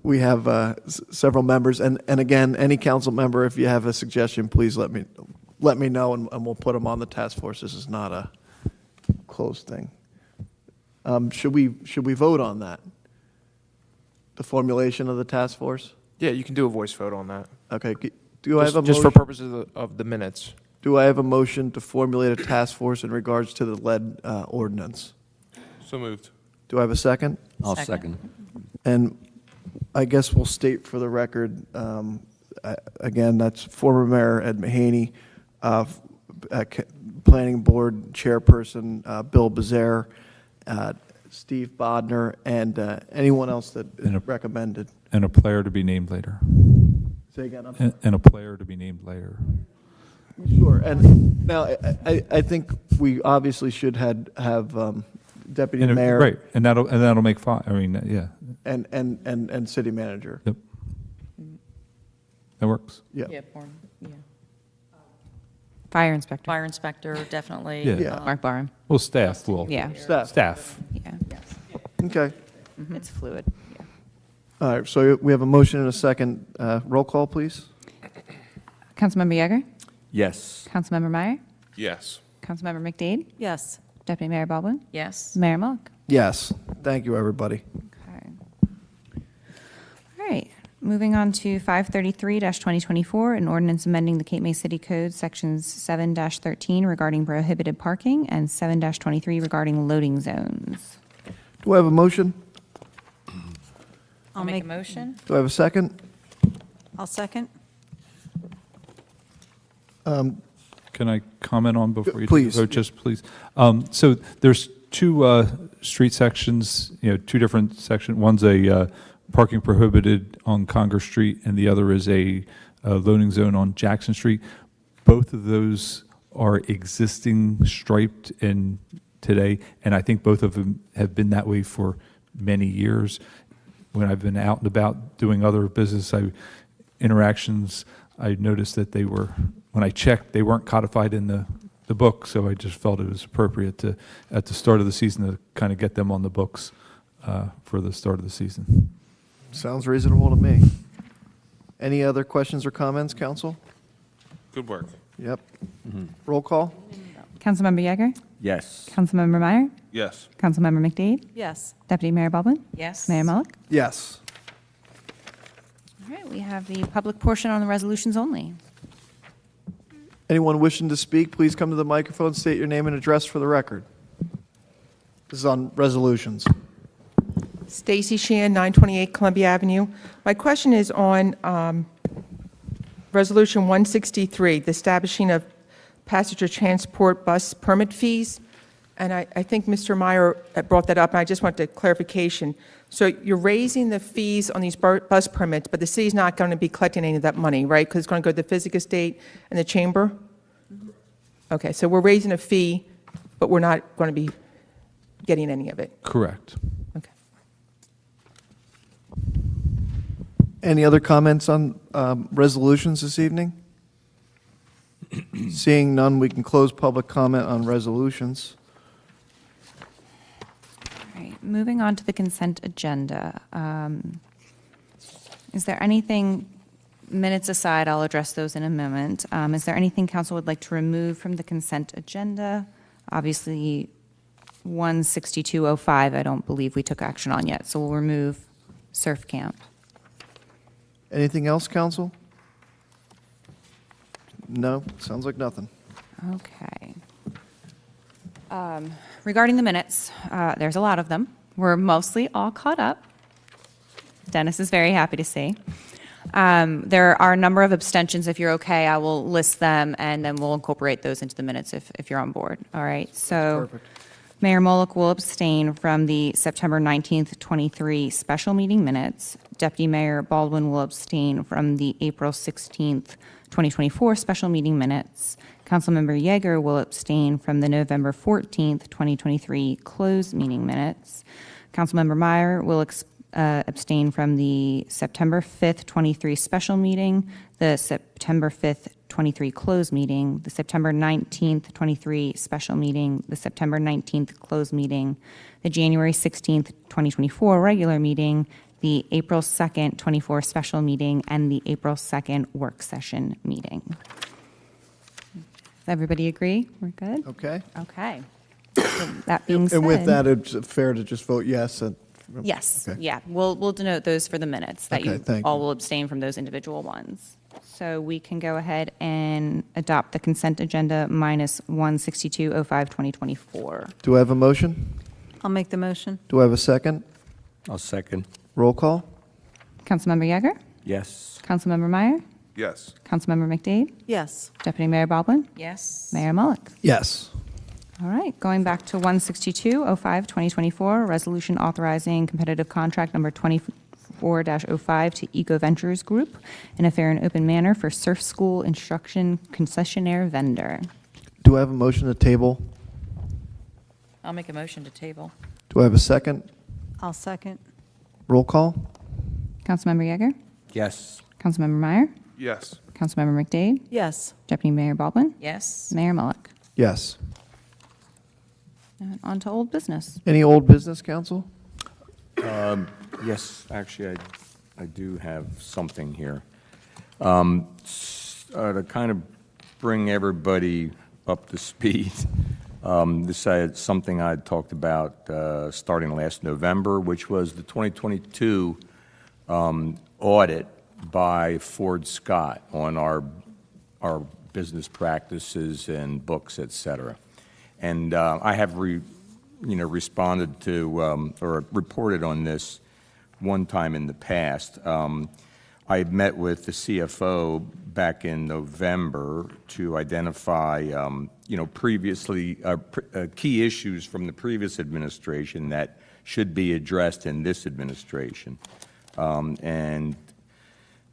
Speaker 1: we have several members, and again, any council member, if you have a suggestion, please let me know, and we'll put them on the task force. This is not a closed thing. Should we vote on that? The formulation of the task force?
Speaker 5: Yeah, you can do a voice vote on that.
Speaker 1: Okay, do I have a
Speaker 5: Just for
Speaker 1: motion?
Speaker 5: purposes of the minutes.
Speaker 1: Do I have a motion to formulate a task force in regards to the lead ordinance?
Speaker 3: So moved.
Speaker 1: Do I have a second?
Speaker 9: I'll
Speaker 6: Second.
Speaker 9: second.
Speaker 1: And I guess we'll state for the record, again, that's former Mayor Ed Mahaney, Planning Board Chairperson Bill Bazaar, Steve Bodnar, and anyone else that
Speaker 7: And a-
Speaker 1: recommended.
Speaker 7: And a player to be named later.
Speaker 1: Say again, I'm sorry.
Speaker 7: And a player to be named later.
Speaker 1: Sure, and now, I think we obviously should have Deputy
Speaker 7: And
Speaker 1: Mayor.
Speaker 7: Right, and that'll make five, I mean, yeah,
Speaker 1: And City Manager.
Speaker 7: yep. That works.
Speaker 1: Yeah.
Speaker 6: Yeah, yeah.
Speaker 2: Fire inspector.
Speaker 6: Fire inspector, definitely.
Speaker 7: Yeah.
Speaker 1: Yeah.
Speaker 2: Mark Barham.
Speaker 7: Well, staff will.
Speaker 2: Yeah,
Speaker 1: Staff.
Speaker 7: Staff.
Speaker 2: yeah.
Speaker 1: Okay.
Speaker 2: It's fluid, yeah.
Speaker 1: All right, so we have a motion and a second. Roll call, please.
Speaker 2: Councilmember Yeager?
Speaker 9: Yes.
Speaker 2: Councilmember Meyer?
Speaker 3: Yes.
Speaker 2: Councilmember McDade?
Speaker 4: Yes.
Speaker 2: Deputy Mayor Baldwin?
Speaker 6: Yes.
Speaker 2: Mayor Mullick?
Speaker 1: Yes. Thank you, everybody.
Speaker 2: Okay. All right, moving on to 533-2024, an ordinance amending the Cape May City Code, Sections 7-13 regarding prohibited parking and 7-23 regarding loading zones.
Speaker 1: Do I have a motion?
Speaker 6: I'll make a motion.
Speaker 1: Do I have a second?
Speaker 4: I'll second.
Speaker 7: Can I comment on before you
Speaker 1: Please.
Speaker 7: vote, just please? So there's two street sections, two different sections. One's a parking prohibited on Congress Street, and the other is a loading zone on Jackson Street. Both of those are existing striped in today, and I think both of them have been that way for many years. When I've been out and about doing other business interactions, I noticed that they were, when I checked, they weren't codified in the book, so I just felt it was appropriate to, at the start of the season, to kind of get them on the books for the start of the season.
Speaker 1: Sounds reasonable to me. Any other questions or comments, council?
Speaker 3: Good work.
Speaker 1: Yep. Roll call?
Speaker 2: Councilmember Yeager?
Speaker 9: Yes.
Speaker 2: Councilmember Meyer?
Speaker 3: Yes.
Speaker 2: Councilmember McDade?
Speaker 4: Yes.
Speaker 2: Deputy Mayor Baldwin?
Speaker 6: Yes.
Speaker 2: Mayor Mullick?
Speaker 1: Yes.
Speaker 2: All right, we have the public portion on the resolutions only.
Speaker 1: Anyone wishing to speak, please come to the microphone, state your name and address for the record. This is on resolutions.
Speaker 10: Stacy Sheehan, 928 Columbia Avenue. My question is on Resolution 163, the establishing of passenger transport bus permit fees. And I think Mr. Meyer brought that up, and I just wanted clarification. So you're raising the fees on these bus permits, but the city's not going to be collecting any of that money, right? Because it's going to go to the Physic Estate and the Chamber? Okay, so we're raising a fee, but we're not going to be getting any of it.
Speaker 7: Correct.
Speaker 10: Okay.
Speaker 1: Any other comments on resolutions this evening? Seeing none, we can close public comment on resolutions.
Speaker 2: All right, moving on to the consent agenda. Is there anything, minutes aside, I'll address those in a moment. Is there anything council would like to remove from the consent agenda? Obviously, 16205, I don't believe we took action on yet, so we'll remove surf camp.
Speaker 1: Anything else, council? No, sounds like nothing.
Speaker 2: Okay. Regarding the minutes, there's a lot of them. We're mostly all caught up. Dennis is very happy to see. There are a number of abstentions. If you're okay, I will list them, and then we'll incorporate those into the minutes if you're on board. All right, so
Speaker 1: Perfect.
Speaker 2: Mayor Mullick will abstain from the September 19th, 23 special meeting minutes. Deputy Mayor Baldwin will abstain from the April 16th, 2024 special meeting minutes. Councilmember Yeager will abstain from the November 14th, 2023 closed meeting minutes. Councilmember Meyer will abstain from the September 5th, 23 special meeting, the September 5th, 23 closed meeting, the September 19th, 23 special meeting, the September 19th closed meeting, the January 16th, 2024 regular meeting, the April 2nd, 24 special meeting, and the April 2nd work session meeting. Does everybody agree? We're good?
Speaker 1: Okay.
Speaker 2: Okay. So that being said.
Speaker 1: And with that, it's fair to just vote yes.
Speaker 2: Yes,
Speaker 1: Okay.
Speaker 2: yeah, we'll denote those for the minutes, that
Speaker 1: Okay,
Speaker 2: you
Speaker 1: thank
Speaker 2: all
Speaker 1: you.
Speaker 2: will abstain from those individual ones. So we can go ahead and adopt the consent agenda minus 16205-2024.
Speaker 1: Do I have a motion?
Speaker 4: I'll make the motion.
Speaker 1: Do I have a second?
Speaker 9: I'll second.
Speaker 1: Roll call?
Speaker 2: Councilmember Yeager?
Speaker 9: Yes.
Speaker 2: Councilmember Meyer?
Speaker 3: Yes.
Speaker 2: Councilmember McDade?
Speaker 4: Yes.
Speaker 2: Deputy Mayor Baldwin?
Speaker 6: Yes.
Speaker 2: Mayor Mullick?
Speaker 1: Yes.
Speaker 2: All right, going back to 16205-2024, resolution authorizing competitive contract number 24-05 to Eco Ventures Group in a fair and open manner for surf school instruction concessionaire vendor.
Speaker 1: Do I have a motion to table?
Speaker 6: I'll make a motion to table.
Speaker 1: Do I have a second?
Speaker 4: I'll second.
Speaker 1: Roll call?
Speaker 2: Councilmember Yeager?
Speaker 9: Yes.
Speaker 2: Councilmember Meyer?
Speaker 3: Yes.
Speaker 2: Councilmember McDade?
Speaker 4: Yes.
Speaker 2: Deputy Mayor Baldwin?
Speaker 6: Yes.
Speaker 2: Mayor Mullick?
Speaker 1: Yes.
Speaker 2: And on to old business.
Speaker 1: Any old business, council?
Speaker 9: Yes, actually, I do have something here. To kind of bring everybody up to speed, this is something I had talked about starting last November, which was the 2022 audit by Ford Scott on our business practices and books, et cetera. And I have responded to or reported on this one time in the past. I met with the CFO back in November to identify, previously key issues from the previous administration that should be addressed in this administration. And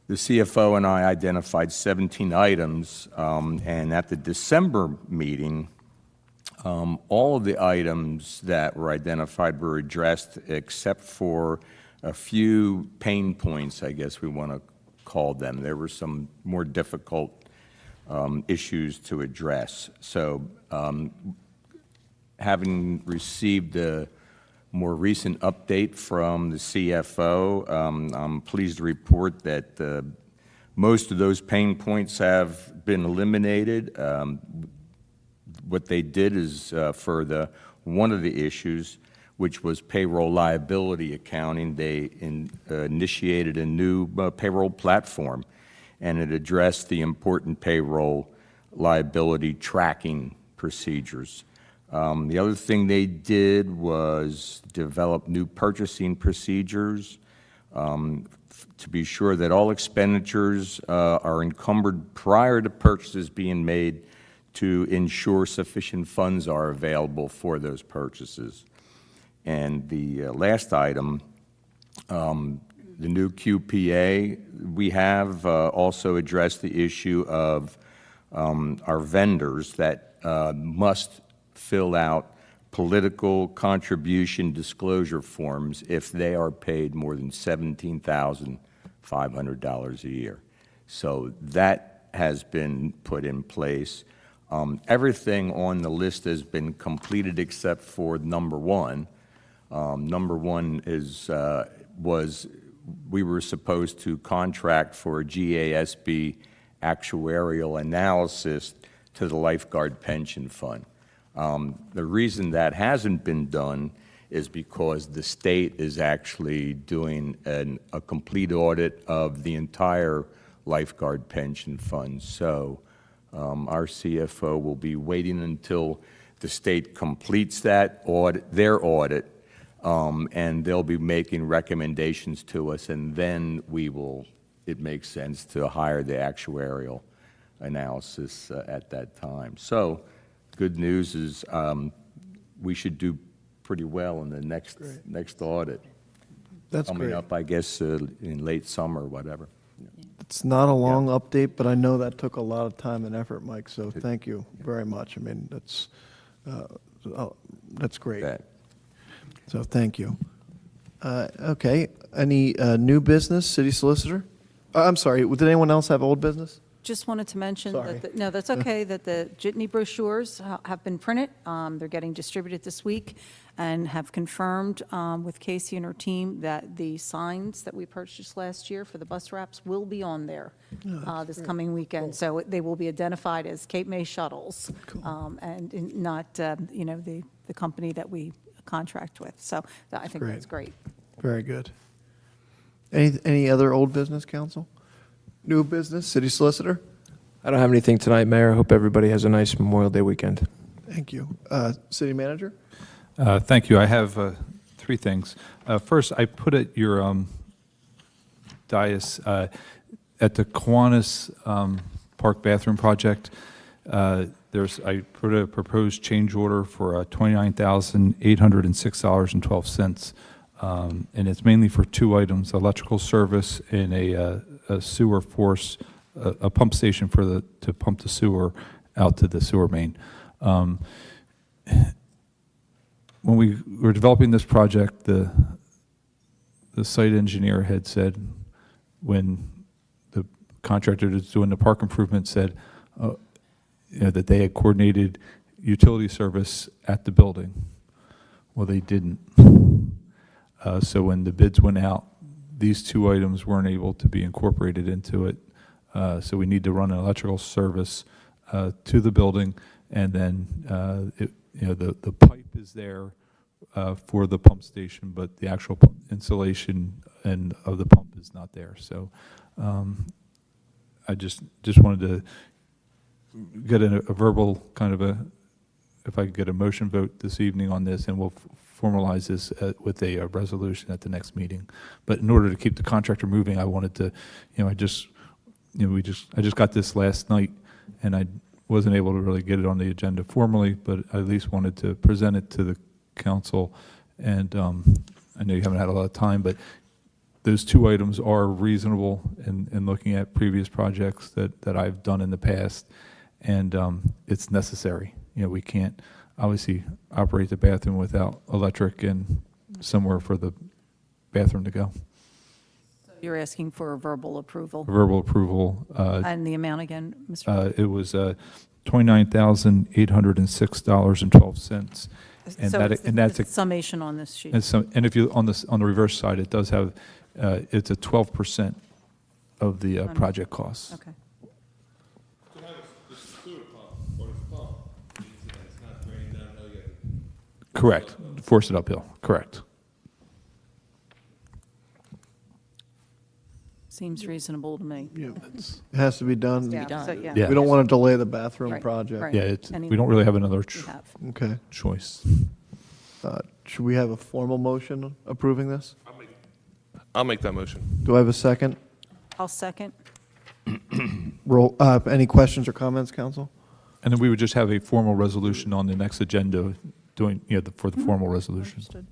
Speaker 9: the CFO and I identified 17 items, and at the December meeting, all of the items that were identified were addressed except for a few pain points, I guess we want to call them. There were some more difficult issues to address. So having received a more recent update from the CFO, I'm pleased to report that most of those pain points have been eliminated. What they did is for one of the issues, which was payroll liability accounting, they initiated a new payroll platform, and it addressed the important payroll liability tracking procedures. The other thing they did was develop new purchasing procedures to be sure that all expenditures are encumbered prior to purchases being made to ensure sufficient funds are available for those purchases. And the last item, the new QPA, we have also addressed the issue of our vendors that must fill out political contribution disclosure forms if they are paid more than $17,500 a year. So that has been put in place. Everything on the list has been completed except for number one. Number one was we were supposed to contract for a GASB actuarial analysis to the lifeguard pension fund. The reason that hasn't been done is because the state is actually doing a complete audit of the entire lifeguard pension fund. So our CFO will be waiting until the state completes that audit, their audit, and they'll be making recommendations to us, and then it makes sense to hire the actuarial analysis at that time. So good news is we should do pretty well in the next audit.
Speaker 1: That's
Speaker 9: Coming
Speaker 1: great.
Speaker 9: up, I guess, in late summer or whatever.
Speaker 1: It's not a long update, but I know that took a lot of time and effort, Mike, so thank you very much. I mean, that's great.
Speaker 9: That.
Speaker 1: So thank you. Okay, any new business, city solicitor? I'm sorry, did anyone else have old business?
Speaker 4: Just wanted to mention
Speaker 1: Sorry.
Speaker 4: that, no, that's okay, that the Jitney brochures have been printed. They're getting distributed this week and have confirmed with Casey and her team that the signs that we purchased last year for the bus wraps will be on there this coming weekend. So they will be identified as Cape May shuttles and not, the company that we contract with. So I think that's great.
Speaker 1: Very good. Any other old business, council? New business, city solicitor?
Speaker 5: I don't have anything tonight, Mayor. I hope everybody has a nice Memorial Day weekend.
Speaker 1: Thank you. City manager?
Speaker 7: Thank you. I have three things. First, I put at your dais at the Kiwanis Park bathroom project. I put a proposed change order for $29,806.12, and it's mainly for two items: electrical service and a sewer force, a pump station to pump the sewer out to the sewer main. When we were developing this project, the site engineer had said, when the contractor that's doing the park improvement said, that they had coordinated utility service at the building. Well, they didn't. So when the bids went out, these two items weren't able to be incorporated into it. So we need to run an electrical service to the building, and then the pipe is there for the pump station, but the actual installation of the pump is not there. So I just wanted to get a verbal kind of if I could get a motion vote this evening on this, and we'll formalize this with a resolution at the next meeting. But in order to keep the contractor moving, I wanted to, I just got this last night, and I wasn't able to really get it on the agenda formally, but I at least wanted to present it to the council. And I know you haven't had a lot of time, but those two items are reasonable in looking at previous projects that I've done in the past, and it's necessary. We can't obviously operate the bathroom without electric and somewhere for the bathroom to go.
Speaker 4: You're asking for a verbal approval.
Speaker 7: Verbal approval.
Speaker 4: And the amount again, Mr.
Speaker 7: It was $29,806.12, and
Speaker 4: So
Speaker 7: that's
Speaker 4: it's summation on this sheet.
Speaker 7: and if you on the reverse side, it does have it's a 12% of the project costs.
Speaker 4: Okay.
Speaker 7: Correct. Force it uphill. Correct.
Speaker 4: Seems reasonable to me.
Speaker 1: Yeah, it has to be done.
Speaker 4: Yeah,
Speaker 6: done.
Speaker 4: so, yeah.
Speaker 7: Yeah.
Speaker 1: We don't want to delay the bathroom
Speaker 4: Right,
Speaker 1: project.
Speaker 4: right.
Speaker 7: Yeah,
Speaker 4: Any-
Speaker 7: we don't really have another
Speaker 4: We have.
Speaker 1: Okay.
Speaker 7: choice.
Speaker 1: Should we have a formal motion approving this?
Speaker 3: I'll make that motion.
Speaker 1: Do I have a second?
Speaker 4: I'll second.
Speaker 1: Roll, any questions or comments, council?
Speaker 7: And then we would just have a formal resolution on the next agenda doing, for the formal resolution.
Speaker 4: Understood.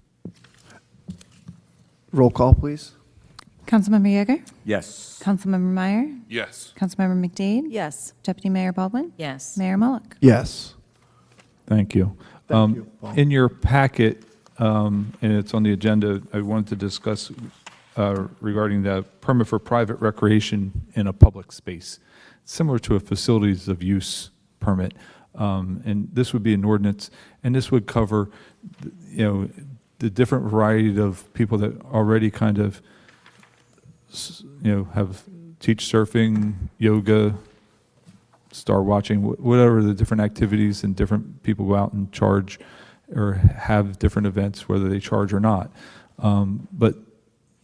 Speaker 1: Roll call, please.
Speaker 2: Councilmember Yeager?
Speaker 9: Yes.
Speaker 2: Councilmember Meyer?
Speaker 3: Yes.
Speaker 2: Councilmember McDade?
Speaker 4: Yes.
Speaker 2: Deputy Mayor Baldwin?
Speaker 6: Yes.
Speaker 2: Mayor Mullick?
Speaker 1: Yes.
Speaker 7: Thank you.
Speaker 1: Thank you, Paul.
Speaker 7: In your packet, and it's on the agenda, I wanted to discuss regarding the permit for private recreation in a public space, similar to a facilities of use permit. And this would be an ordinance, and this would cover, the different variety of people that already kind of, teach surfing, yoga, star watching, whatever the different activities, and different people go out and charge or have different events, whether they charge or not. But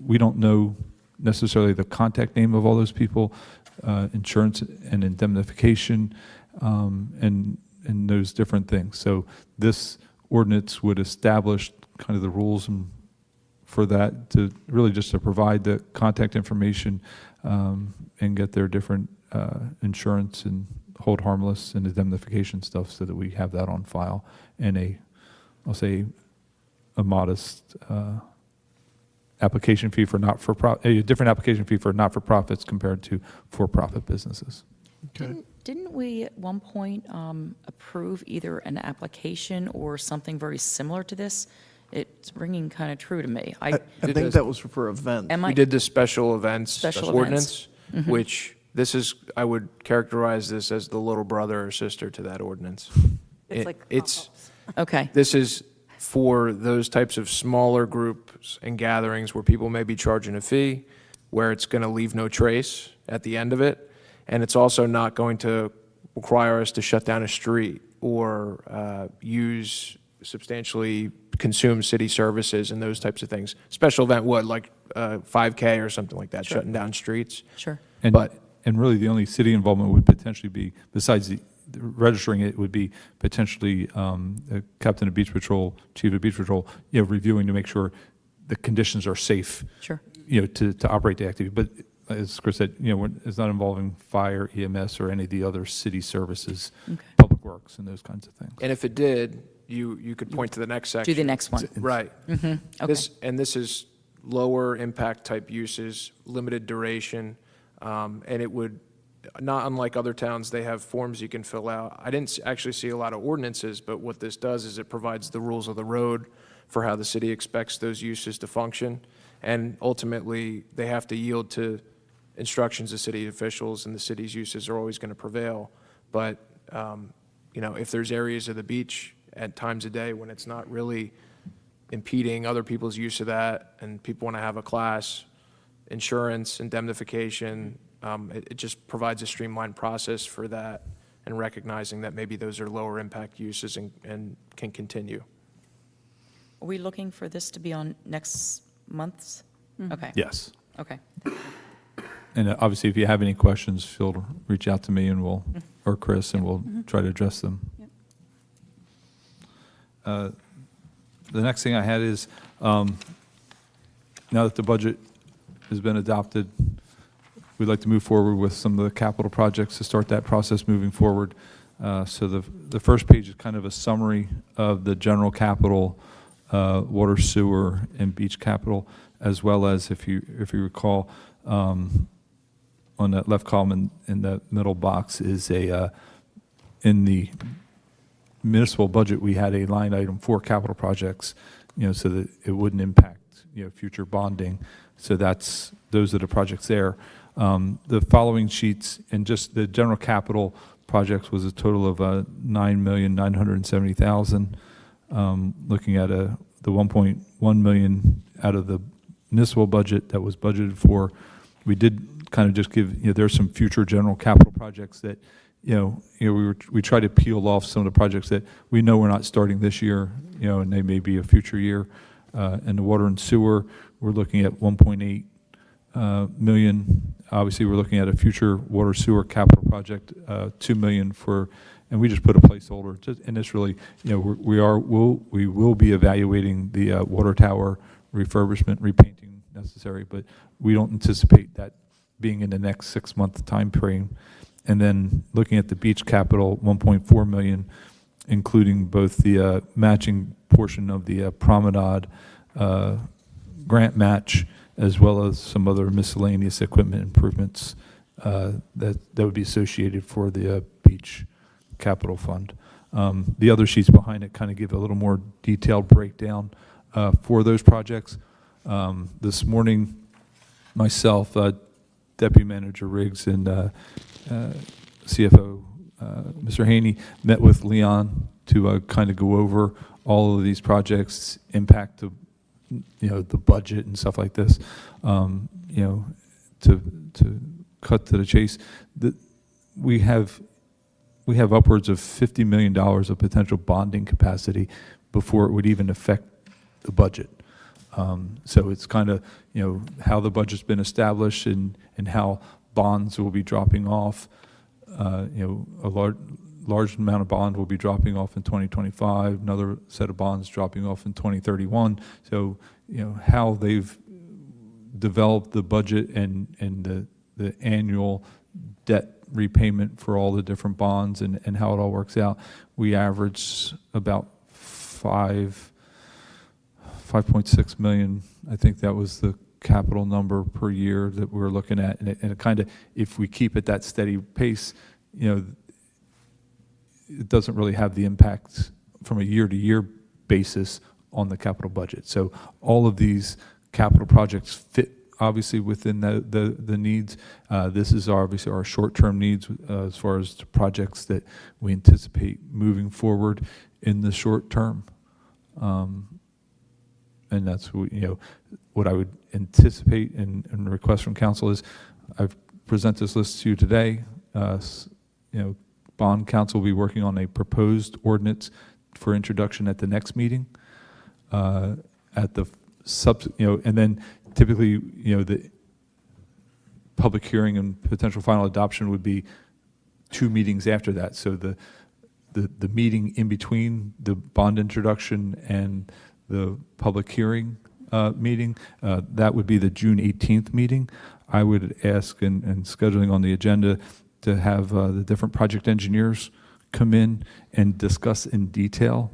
Speaker 7: we don't know necessarily the contact name of all those people, insurance and indemnification, and those different things. So this ordinance would establish kind of the rules for that, to really just to provide the contact information and get their different insurance and hold harmless and indemnification stuff, so that we have that on file in I'll say, a modest application fee for a different application fee for not-for-profits compared to for-profit businesses.
Speaker 6: Didn't we at one point approve either an application or something very similar to this? It's ringing kind of true to me.
Speaker 1: I think that was for events.
Speaker 6: Am I?
Speaker 5: We did the special events
Speaker 6: Special
Speaker 5: ordinance,
Speaker 6: events.
Speaker 5: which this is, I would characterize this as the little brother or sister to that ordinance.
Speaker 4: It's like
Speaker 5: It's,
Speaker 4: pop-ups.
Speaker 6: Okay,
Speaker 5: this is for those types of smaller groups and gatherings where people may be charging a fee, where it's going to leave no trace at the end of it, and it's also not going to require us to shut down a street or substantially consume city services and those types of things. Special event would, like 5K or something like that, shutting down streets.
Speaker 6: sure.
Speaker 7: And really, the only city involvement would potentially be, besides the registering it, would be potentially the captain of beach patrol, chief of beach patrol, reviewing to make sure the conditions are safe,
Speaker 6: Sure.
Speaker 7: to operate the activity. But as Chris said, it's not involving fire, EMS, or any of the other city services, public works, and those kinds of things.
Speaker 5: And if it did, you could point to the next section.
Speaker 6: Do the next one.
Speaker 5: Right.
Speaker 6: Okay.
Speaker 5: This is lower impact type uses, limited duration, and it would, not unlike other towns, they have forms you can fill out. I didn't actually see a lot of ordinances, but what this does is it provides the rules of the road for how the city expects those uses to function, and ultimately, they have to yield to instructions of city officials, and the city's uses are always going to prevail. But, if there's areas of the beach at times of day when it's not really impeding other people's use of that, and people want to have a class, insurance, indemnification, it just provides a streamlined process for that, and recognizing that maybe those are lower impact uses and can continue.
Speaker 6: Are we looking for this to be on next month's? Okay.
Speaker 7: Yes.
Speaker 6: Okay.
Speaker 7: And obviously, if you have any questions, feel reach out to me and or Chris, and we'll try to address them. The next thing I had is, now that the budget has been adopted, we'd like to move forward with some of the capital projects to start that process moving forward. So the first page is kind of a summary of the general capital, water, sewer, and beach capital, as well as, if you recall, on that left column in the middle box is in the municipal budget, we had a line item for capital projects, so that it wouldn't impact, future bonding. So those are the projects there. The following sheets, and just the general capital projects was a total of $9,970,000. Looking at the 1.1 million out of the municipal budget that was budgeted for, we did kind of just give, there's some future general capital projects that, we try to peel off some of the projects that we know we're not starting this year, and they may be a future year. And the water and sewer, we're looking at 1.8 million. Obviously, we're looking at a future water sewer capital project, 2 million and we just put a placeholder. And it's really, we will be evaluating the water tower refurbishment, repainting necessary, but we don't anticipate that being in the next 6-month time frame. And then looking at the beach capital, 1.4 million, including both the matching portion of the promenade grant match, as well as some other miscellaneous equipment improvements that would be associated for the beach capital fund. The other sheets behind it kind of give a little more detailed breakdown for those projects. This morning, myself, Deputy Manager Riggs, and CFO Mr. Haney met with Leon to kind of go over all of these projects' impact to the budget and stuff like this. To cut to the chase, we have upwards of $50 million of potential bonding capacity before it would even affect the budget. So it's kind of how the budget's been established and how bonds will be dropping off. A large amount of bond will be dropping off in 2025, another set of bonds dropping off in 2031. So, how they've developed the budget and the annual debt repayment for all the different bonds and how it all works out, we average about 5.6 million, I think that was the capital number per year that we're looking at. And it kind of, if we keep at that steady pace, it doesn't really have the impact from a year-to-year basis on the capital budget. So all of these capital projects fit obviously within the needs. This is obviously our short-term needs as far as the projects that we anticipate moving forward in the short term. And that's what I would anticipate and request from council is I've presented this list to you today. Bond council will be working on a proposed ordinance for introduction at the next meeting. At the and then typically, the public hearing and potential final adoption would be 2 meetings after that. So the meeting in between the bond introduction and the public hearing meeting, that would be the June 18th meeting. I would ask, and scheduling on the agenda, to have the different project engineers come in and discuss in detail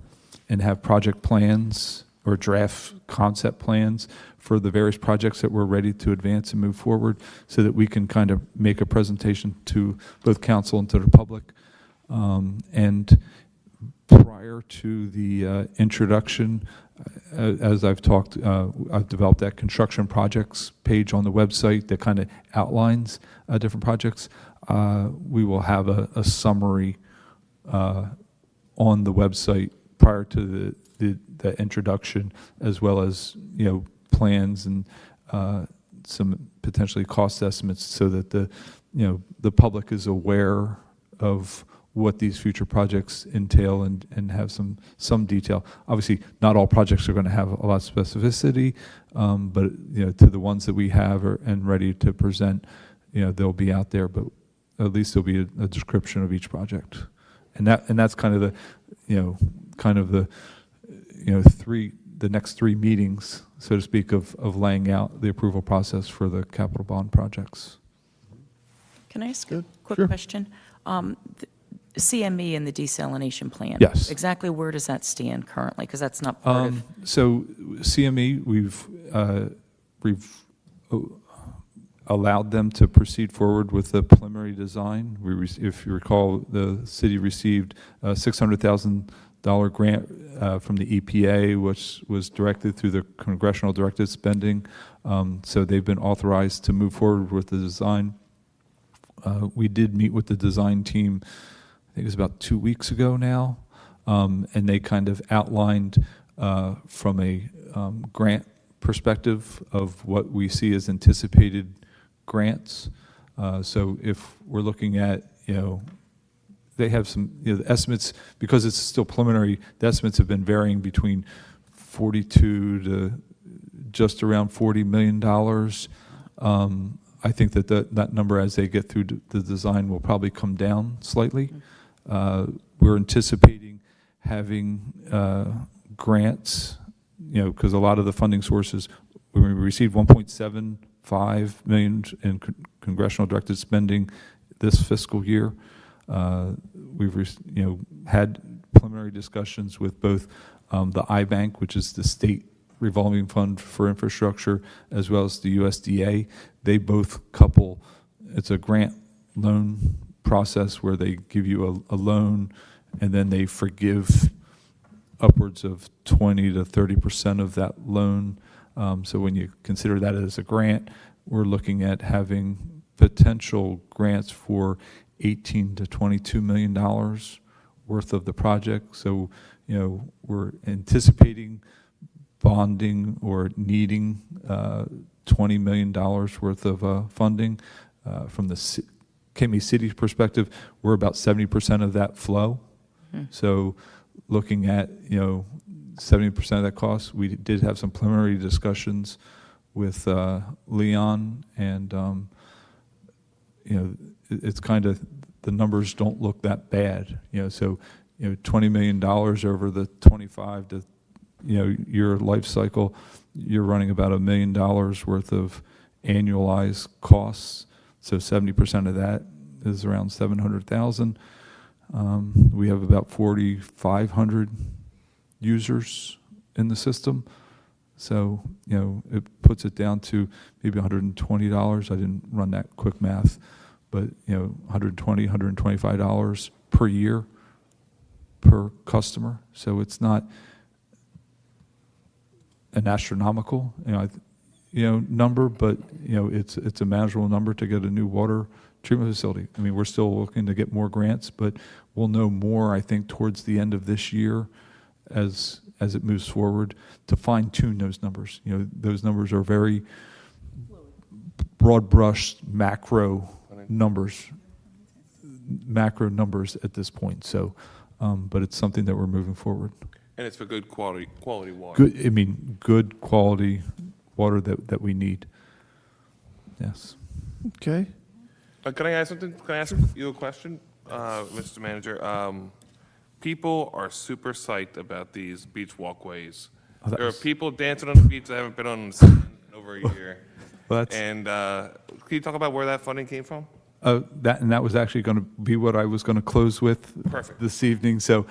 Speaker 7: and have project plans or draft concept plans for the various projects that we're ready to advance and move forward so that we can kind of make a presentation to both council and to the public. And prior to the introduction, as I've talked, I've developed that construction projects page on the website that kind of outlines different projects. We will have a summary on the website prior to the introduction, as well as plans and some potentially cost estimates, so that the public is aware of what these future projects entail and have some detail. Obviously, not all projects are going to have a lot of specificity, but to the ones that we have and ready to present, they'll be out there. But at least there'll be a description of each project, and that's kind of the next 3 meetings, so to speak, of laying out the approval process for the capital bond projects.
Speaker 6: Can I ask a quick
Speaker 1: Sure.
Speaker 6: question? The CME and the desalination plant.
Speaker 7: Yes.
Speaker 6: Exactly where does that stand currently? Because that's not part of.
Speaker 7: So CME, we've allowed them to proceed forward with the preliminary design. If you recall, the city received a $600,000 grant from the EPA, which was directed through the congressional directed spending. So they've been authorized to move forward with the design. We did meet with the design team, I think it was about 2 weeks ago now, and they kind of outlined from a grant perspective of what we see as anticipated grants. So if we're looking at, they have some, the estimates, because it's still preliminary, the estimates have been varying between 42 to just around $40 million. I think that number, as they get through the design, will probably come down slightly. We're anticipating having grants, because a lot of the funding sources, we received $1.75 million in congressional directed spending this fiscal year. We've had preliminary discussions with both the iBank, which is the state revolving fund for infrastructure, as well as the USDA. They both couple, it's a grant loan process where they give you a loan and then they forgive upwards of 20 to 30% of that loan. So when you consider that as a grant, we're looking at having potential grants for $18 to $22 million worth of the project. So, we're anticipating bonding or needing $20 million worth of funding. From the Cape May City's perspective, we're about 70% of that flow. So looking at, 70% of that cost, we did have some preliminary discussions with Leon, and, it's kind of, the numbers don't look that bad. So, $20 million over the 25 to, year life cycle, you're running about $1 million worth of annualized costs. So 70% of that is around $700,000. We have about 4,500 users in the system. So, it puts it down to maybe $120. I didn't run that quick math, but, $120, $125 per year per customer. So it's not an astronomical, number, but, it's a manageable number to get a new water treatment facility. I mean, we're still looking to get more grants, but we'll know more, I think, towards the end of this year as it moves forward to fine tune those numbers. Those numbers are very broad brushed macro numbers at this point. So, but it's something that we're moving forward.
Speaker 3: And it's for good quality water.
Speaker 7: Good quality water that we need. Yes.
Speaker 1: Okay.
Speaker 3: Can I ask something? Can I ask you a question, Mr. Manager? People are super psyched about these beach walkways. There are people dancing on the beach that haven't been on in over a year.
Speaker 7: Well, that's,
Speaker 3: And can you talk about where that funding came from?
Speaker 7: that was actually going to be what I was going to close with
Speaker 3: Perfect.
Speaker 7: this evening. So,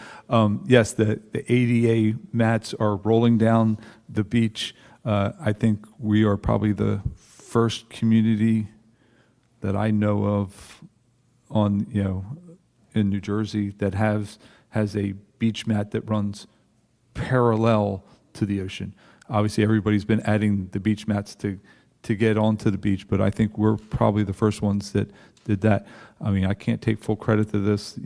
Speaker 7: yes, the ADA mats are rolling down the beach. I think we are probably the first community that I know of in New Jersey that has a beach mat that runs parallel to the ocean. Obviously, everybody's been adding the beach mats to get onto the beach, but I think we're probably the first ones that did that. I mean, I can't take full credit to this.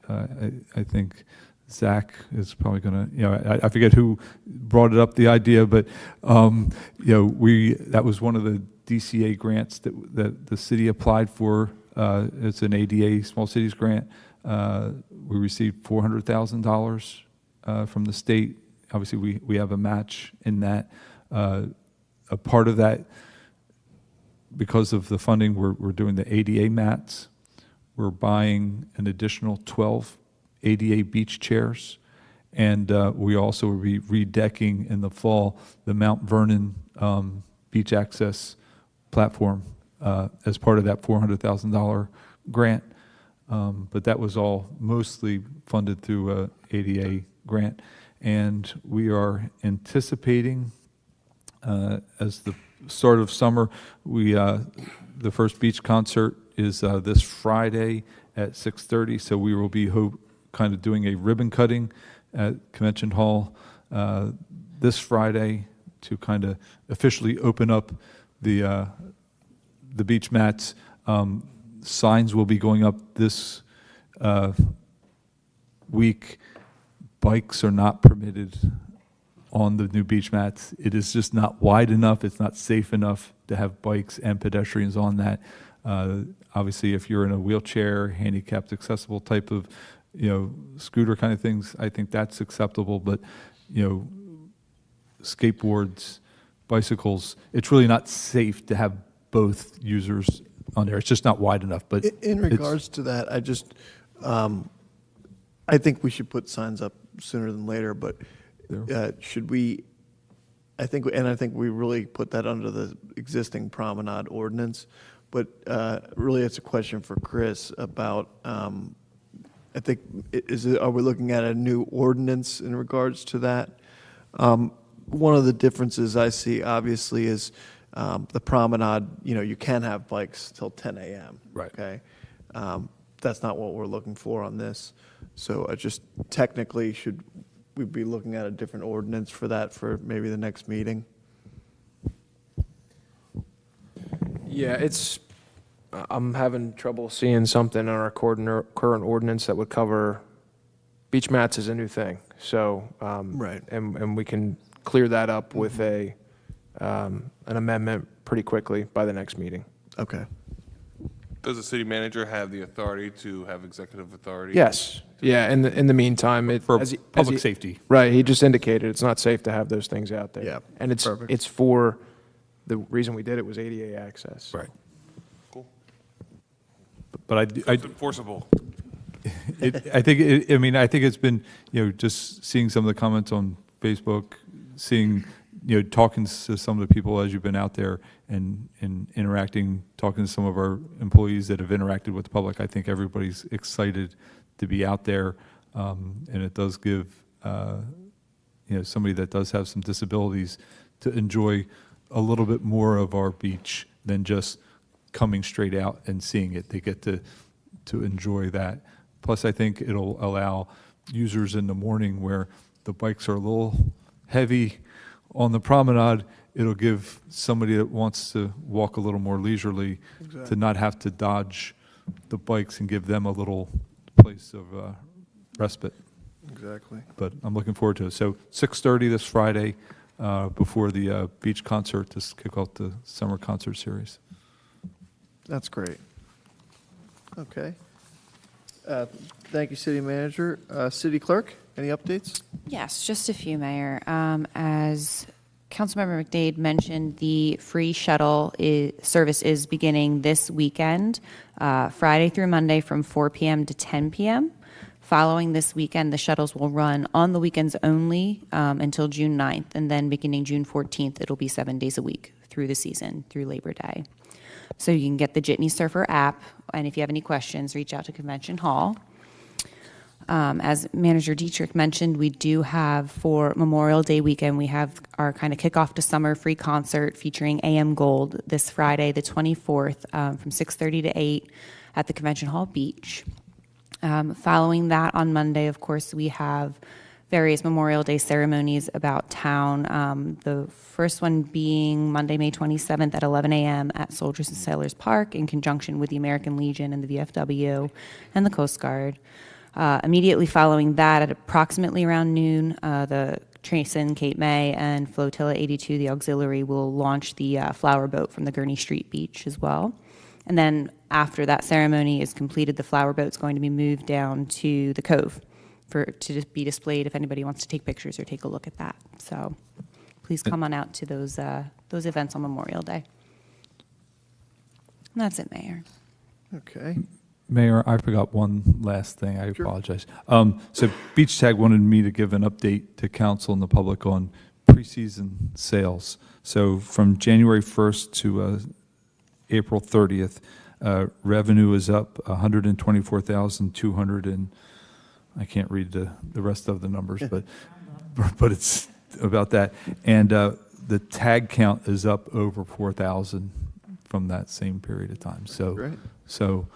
Speaker 7: I think Zach is probably going to, I forget who brought it up, the idea, but, that was one of the DCA grants that the city applied for. It's an ADA Small Cities grant. We received $400,000 from the state. Obviously, we have a match in that. A part of that, because of the funding, we're doing the ADA mats. We're buying an additional 12 ADA beach chairs. And we also will be redecking in the fall the Mount Vernon beach access platform as part of that $400,000 grant. But that was all mostly funded through a ADA grant. And we are anticipating, as the start of summer, the first beach concert is this Friday at 6:30. So we will be kind of doing a ribbon cutting at Convention Hall this Friday to kind of officially open up the beach mats. Signs will be going up this week. Bikes are not permitted on the new beach mats. It is just not wide enough. It's not safe enough to have bikes and pedestrians on that. Obviously, if you're in a wheelchair, handicapped accessible type of, scooter kind of things, I think that's acceptable. But, skateboards, bicycles, it's really not safe to have both users on there. It's just not wide enough. But
Speaker 1: In regards to that, I think we should put signs up sooner than later, but should we, I think we really put that under the existing promenade ordinance, but really it's a question for Chris about, I think, are we looking at a new ordinance in regards to that? One of the differences I see, obviously, is the promenade, you can have bikes till 10 a.m.
Speaker 7: Right.
Speaker 1: Okay? That's not what we're looking for on this. So just technically, should we be looking at a different ordinance for that for maybe the next meeting?
Speaker 5: Yeah, I'm having trouble seeing something in our current ordinance that would cover beach mats as a new thing. So,
Speaker 1: Right.
Speaker 5: And we can clear that up with an amendment pretty quickly by the next meeting.
Speaker 1: Okay.
Speaker 3: Does the city manager have the authority to have executive authority?
Speaker 5: Yes, yeah, in the meantime,
Speaker 7: for public safety.
Speaker 5: Right, he just indicated it's not safe to have those things out there.
Speaker 1: Yeah,
Speaker 5: And
Speaker 1: perfect.
Speaker 5: it's for, the reason we did it was ADA access.
Speaker 7: Right.
Speaker 3: Cool.
Speaker 7: But
Speaker 3: It's enforceable.
Speaker 7: I think it's been, just seeing some of the comments on Facebook, seeing, talking to some of the people as you've been out there and interacting, talking to some of our employees that have interacted with the public. I think everybody's excited to be out there. And it does give, somebody that does have some disabilities to enjoy a little bit more of our beach than just coming straight out and seeing it. They get to enjoy that. Plus, I think it'll allow users in the morning where the bikes are a little heavy on the promenade, it'll give somebody that wants to walk a little more leisurely to not have to dodge the bikes and give them a little place of respite.
Speaker 1: Exactly.
Speaker 7: But I'm looking forward to it. So 6:30 this Friday before the beach concert to kick off the summer concert series.
Speaker 1: That's great. Okay. Thank you, City Manager. City Clerk, any updates?
Speaker 2: Yes, just a few, Mayor. As Councilmember McDade mentioned, the free shuttle service is beginning this weekend, Friday through Monday from 4 p.m. to 10 p.m. Following this weekend, the shuttles will run on the weekends only until June 9th, and then beginning June 14th, it'll be 7 days a week through the season, through Labor Day. So you can get the Jitney Surfer app, and if you have any questions, reach out to Convention Hall. As Manager Dietrich mentioned, we do have for Memorial Day weekend, we have our kind of kickoff to summer free concert featuring AM Gold this Friday, the 24th, from 6:30 to 8 at the Convention Hall Beach. Following that on Monday, of course, we have various Memorial Day ceremonies about town. The first one being Monday, May 27th at 11 a.m. at Soldiers and Sailors Park in conjunction with the American Legion and the VFW and the Coast Guard. Immediately following that, at approximately around noon, the Trason, Cape May, and Flotilla 82, the auxiliary, will launch the flower boat from the Gurney Street Beach as well. And then after that ceremony is completed, the flower boat's going to be moved down to the Cove to be displayed if anybody wants to take pictures or take a look at that. So please come on out to those events on Memorial Day. And that's it, Mayor.
Speaker 1: Okay.
Speaker 7: Mayor, I forgot one last thing. I apologize. So Beach Tag wanted me to give an update to council and the public on preseason sales. So from January 1st to April 30th, revenue is up 124,200 and I can't read the rest of the numbers, but it's about that. And the tag count is up over 4,000 from that same period of time. So,
Speaker 1: Great.
Speaker 7: so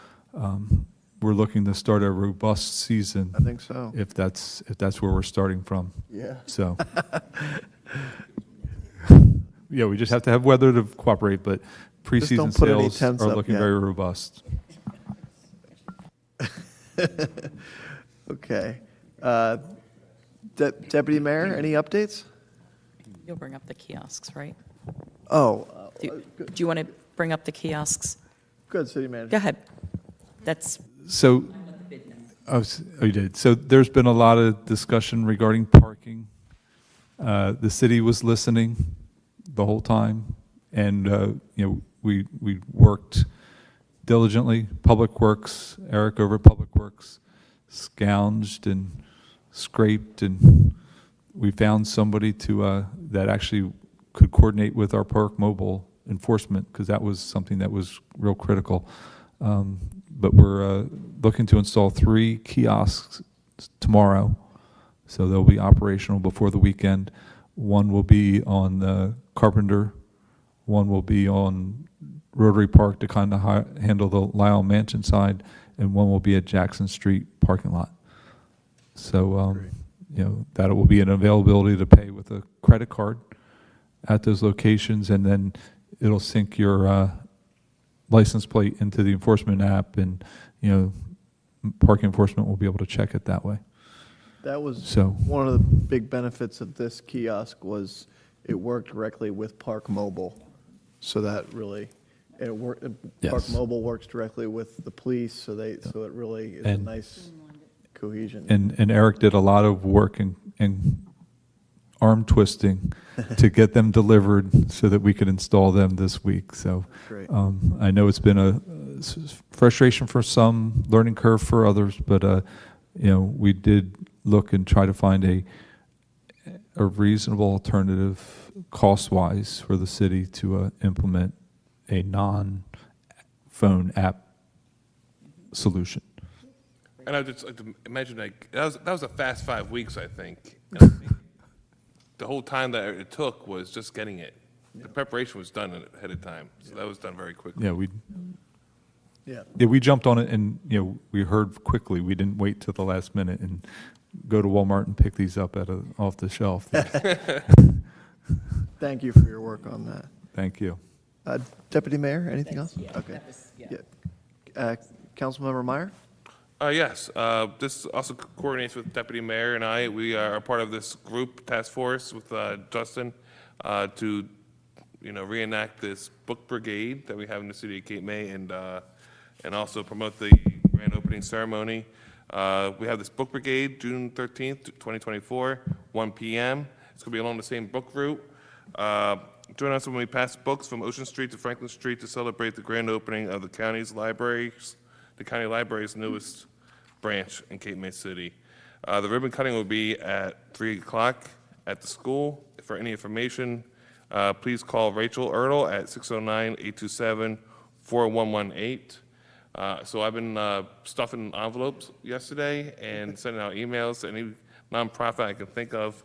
Speaker 7: we're looking to start a robust season.
Speaker 1: I think so.
Speaker 7: If that's where we're starting from.
Speaker 1: Yeah.
Speaker 7: So, yeah, we just have to have weather to cooperate, but preseason
Speaker 1: don't put any
Speaker 7: sales
Speaker 1: tents
Speaker 7: are
Speaker 1: up
Speaker 7: looking
Speaker 1: yet.
Speaker 7: very robust.
Speaker 1: Okay. Deputy Mayor, any updates?
Speaker 6: You'll bring up the kiosks, right?
Speaker 1: Oh,
Speaker 6: Do you want to bring up the kiosks?
Speaker 1: good, City Manager.
Speaker 6: Go ahead. That's,
Speaker 7: So, you did. So there's been a lot of discussion regarding parking. The city was listening the whole time, and we worked diligently. Public Works, Eric over at Public Works, scounged and scraped, and we found somebody that actually could coordinate with our Park Mobile enforcement, because that was something that was real critical. But we're looking to install 3 kiosks tomorrow, so they'll be operational before the weekend. One will be on Carpenter, one will be on Rotary Park to kind of handle the Lyle Mansion side, and one will be at Jackson Street parking lot. So, that will be an availability to pay with a credit card at those locations, and then it'll sync your license plate into the enforcement app, and park enforcement will be able to check it that way.
Speaker 1: That was
Speaker 7: So-
Speaker 1: one of the big benefits of this kiosk was it worked directly with Park Mobile. So that really, it worked, Park
Speaker 7: Yes.
Speaker 1: Mobile works directly with the police, so it really is a
Speaker 7: And-
Speaker 1: nice cohesion.
Speaker 7: And Eric did a lot of work and arm twisting to get them delivered so that we could install them this week. So
Speaker 1: Great.
Speaker 7: I know it's been a frustration for some, learning curve for others, but we did look and try to find a reasonable alternative cost-wise for the city to implement a non-phone app solution.
Speaker 3: And I would just like to imagine, like, that was a fast 5 weeks, I think. the whole time that it took was just getting it. The preparation was done ahead of time, so that was done very quickly.
Speaker 7: Yeah,
Speaker 1: Yeah.
Speaker 7: we jumped on it and, we heard quickly. We didn't wait till the last minute and go to Walmart and pick these up off the shelf.
Speaker 1: Thank you for your work on that.
Speaker 7: Thank you.
Speaker 1: Deputy Mayor, anything else? Okay. Yeah. Councilmember Meyer?
Speaker 3: Yes, this also coordinates with Deputy Mayor and I. We are a part of this group task force with Justin to, reenact this book brigade that we have in the city of Cape May and also promote the grand opening ceremony. We have this book brigade, June 13th, 2024, 1 p.m. It's going to be along the same book route. Join us when we pass books from Ocean Street to Franklin Street to celebrate the grand opening of the county library's newest branch in Cape May City. The ribbon cutting will be at 3 o'clock at the school. For any information, please call Rachel Ertl at 609-827-4118. So I've been stuffing envelopes yesterday and sending out emails to any nonprofit I can think of.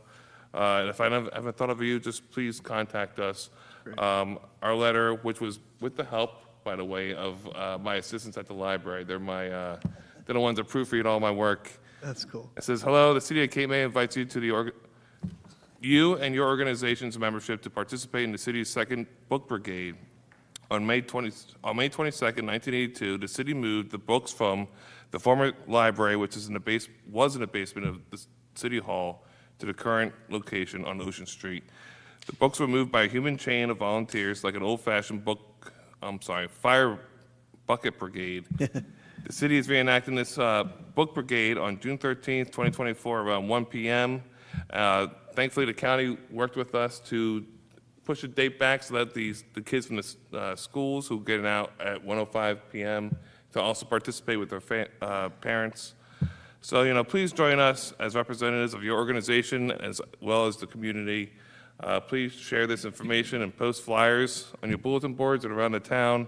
Speaker 3: And if I haven't thought of you, just please contact us. Our letter, which was with the help, by the way, of my assistants at the library. They're the ones that proofread all my work.
Speaker 1: That's cool.
Speaker 3: It says, hello, the city of Cape May invites you to you and your organization's membership to participate in the city's second book brigade. On May 22nd, 1982, the city moved the books from the former library, which was in the basement of the city hall, to the current location on Ocean Street. The books were moved by a human chain of volunteers like an old-fashioned fire bucket brigade. The city is reenacting this book brigade on June 13th, 2024, around 1 p.m. Thankfully, the county worked with us to push the date back so that the kids from the schools who get out at 1:05 p.m. to also participate with their parents. So, please join us as representatives of your organization as well as the community. Please share this information and post flyers on your bulletin boards and around the town.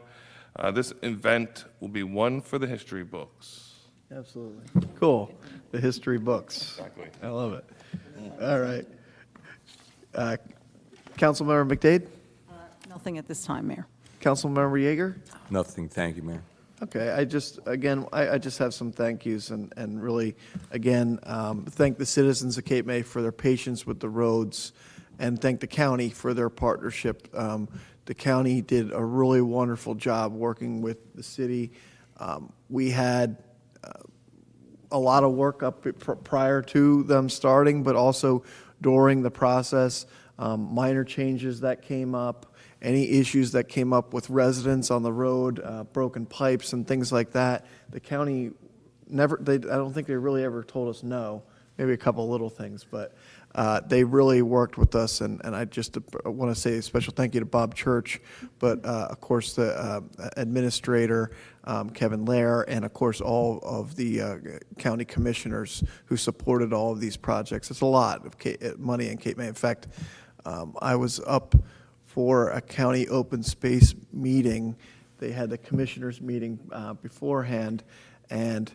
Speaker 3: This event will be one for the history books.
Speaker 1: Absolutely. Cool. The history books.
Speaker 3: Exactly.
Speaker 1: I love it. All right. Councilmember McDade?
Speaker 4: Nothing at this time, Mayor.
Speaker 1: Councilmember Yeager?
Speaker 9: Nothing, thank you, Mayor.
Speaker 1: Okay, I just have some thank yous and really, again, thank the citizens of Cape May for their patience with the roads and thank the county for their partnership. The county did a really wonderful job working with the city. We had a lot of work up prior to them starting, but also during the process, minor changes that came up, any issues that came up with residents on the road, broken pipes and things like that. The county I don't think they really ever told us no, maybe a couple little things, but they really worked with us, and I just want to say a special thank you to Bob Church, but of course the administrator, Kevin Lair, and of course all of the county commissioners who supported all of these projects. It's a lot of money in Cape May. In fact, I was up for a county open space meeting. They had the commissioners meeting beforehand, and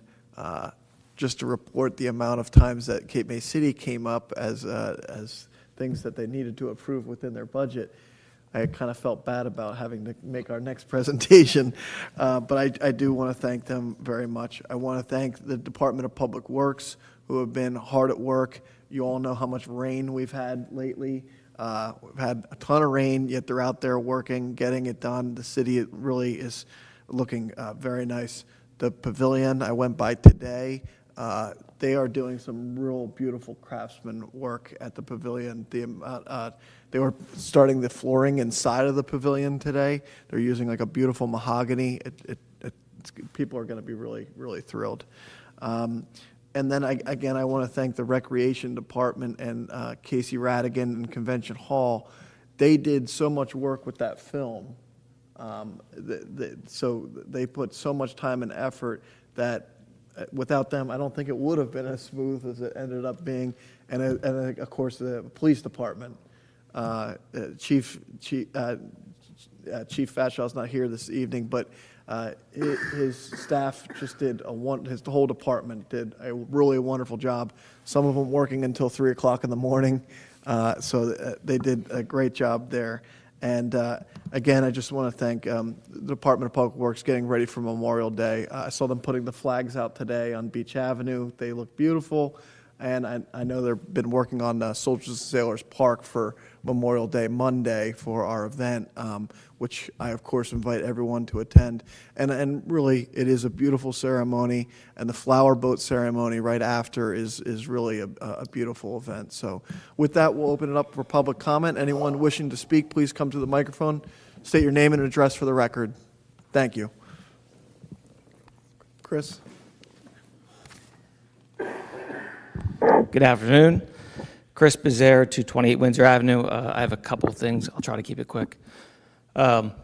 Speaker 1: just to report the amount of times that Cape May City came up as things that they needed to approve within their budget, I kind of felt bad about having to make our next presentation, but I do want to thank them very much. I want to thank the Department of Public Works, who have been hard at work. You all know how much rain we've had lately. We've had a ton of rain, yet they're out there working, getting it done. The city really is looking very nice. The pavilion, I went by today. They are doing some real beautiful craftsman work at the pavilion. They were starting the flooring inside of the pavilion today. They're using like a beautiful mahogany. People are going to be really, really thrilled. And then, I want to thank the Recreation Department and Casey Radigan and Convention Hall. They did so much work with that film. So they put so much time and effort that without them, I don't think it would have been as smooth as it ended up being. And of course, the police department. Chief Fatshaw's not here this evening, but his staff just did the whole department did a really wonderful job. Some of them working until 3 o'clock in the morning. They did a great job there. And again, I just want to thank the Department of Public Works getting ready for Memorial Day. I saw them putting the flags out today on Beach Avenue. They look beautiful. And I know they've been working on Soldiers and Sailors Park for Memorial Day Monday for our event, which I, of course, invite everyone to attend. And really, it is a beautiful ceremony, and the flower boat ceremony right after is really a beautiful event. So with that, we'll open it up for public comment. Anyone wishing to speak, please come to the microphone. State your name and address for the record. Thank you. Chris?
Speaker 11: Good afternoon. Chris Bezaire, 228 Windsor Avenue. I have a couple of things. I'll try to keep it quick.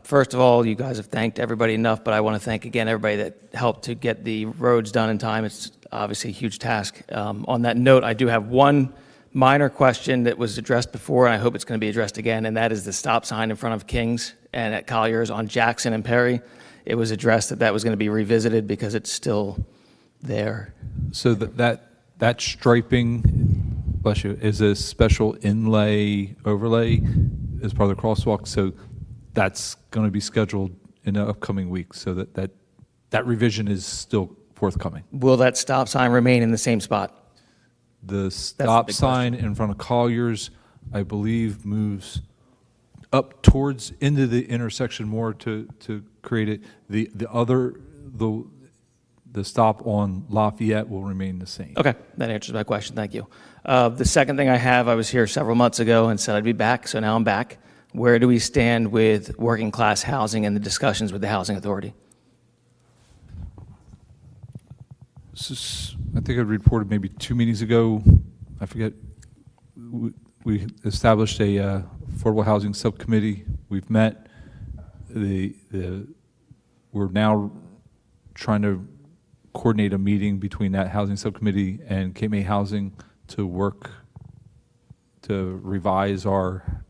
Speaker 11: First of all, you guys have thanked everybody enough, but I want to thank again everybody that helped to get the roads done in time. It's obviously a huge task. On that note, I do have one minor question that was addressed before, and I hope it's going to be addressed again, and that is the stop sign in front of King's and at Collier's on Jackson and Perry. It was addressed that that was going to be revisited because it's still there.
Speaker 7: So that striping, bless you, is a special inlay overlay as part of the crosswalk. So that's going to be scheduled in the upcoming week. So that revision is still forthcoming.
Speaker 11: Will that stop sign remain in the same spot?
Speaker 7: The stop
Speaker 11: big
Speaker 7: sign in front of Collier's, I believe, moves up towards into the intersection more to create it. The stop on Lafayette will remain the same.
Speaker 11: Okay, that answers my question. Thank you. The second thing I have, I was here several months ago and said I'd be back, so now I'm back. Where do we stand with working class housing and the discussions with the Housing Authority?
Speaker 7: I think I reported maybe 2 meetings ago, I forget, we established a affordable housing subcommittee. We've met. We're now trying to coordinate a meeting between that housing subcommittee and Cape May Housing to work to revise our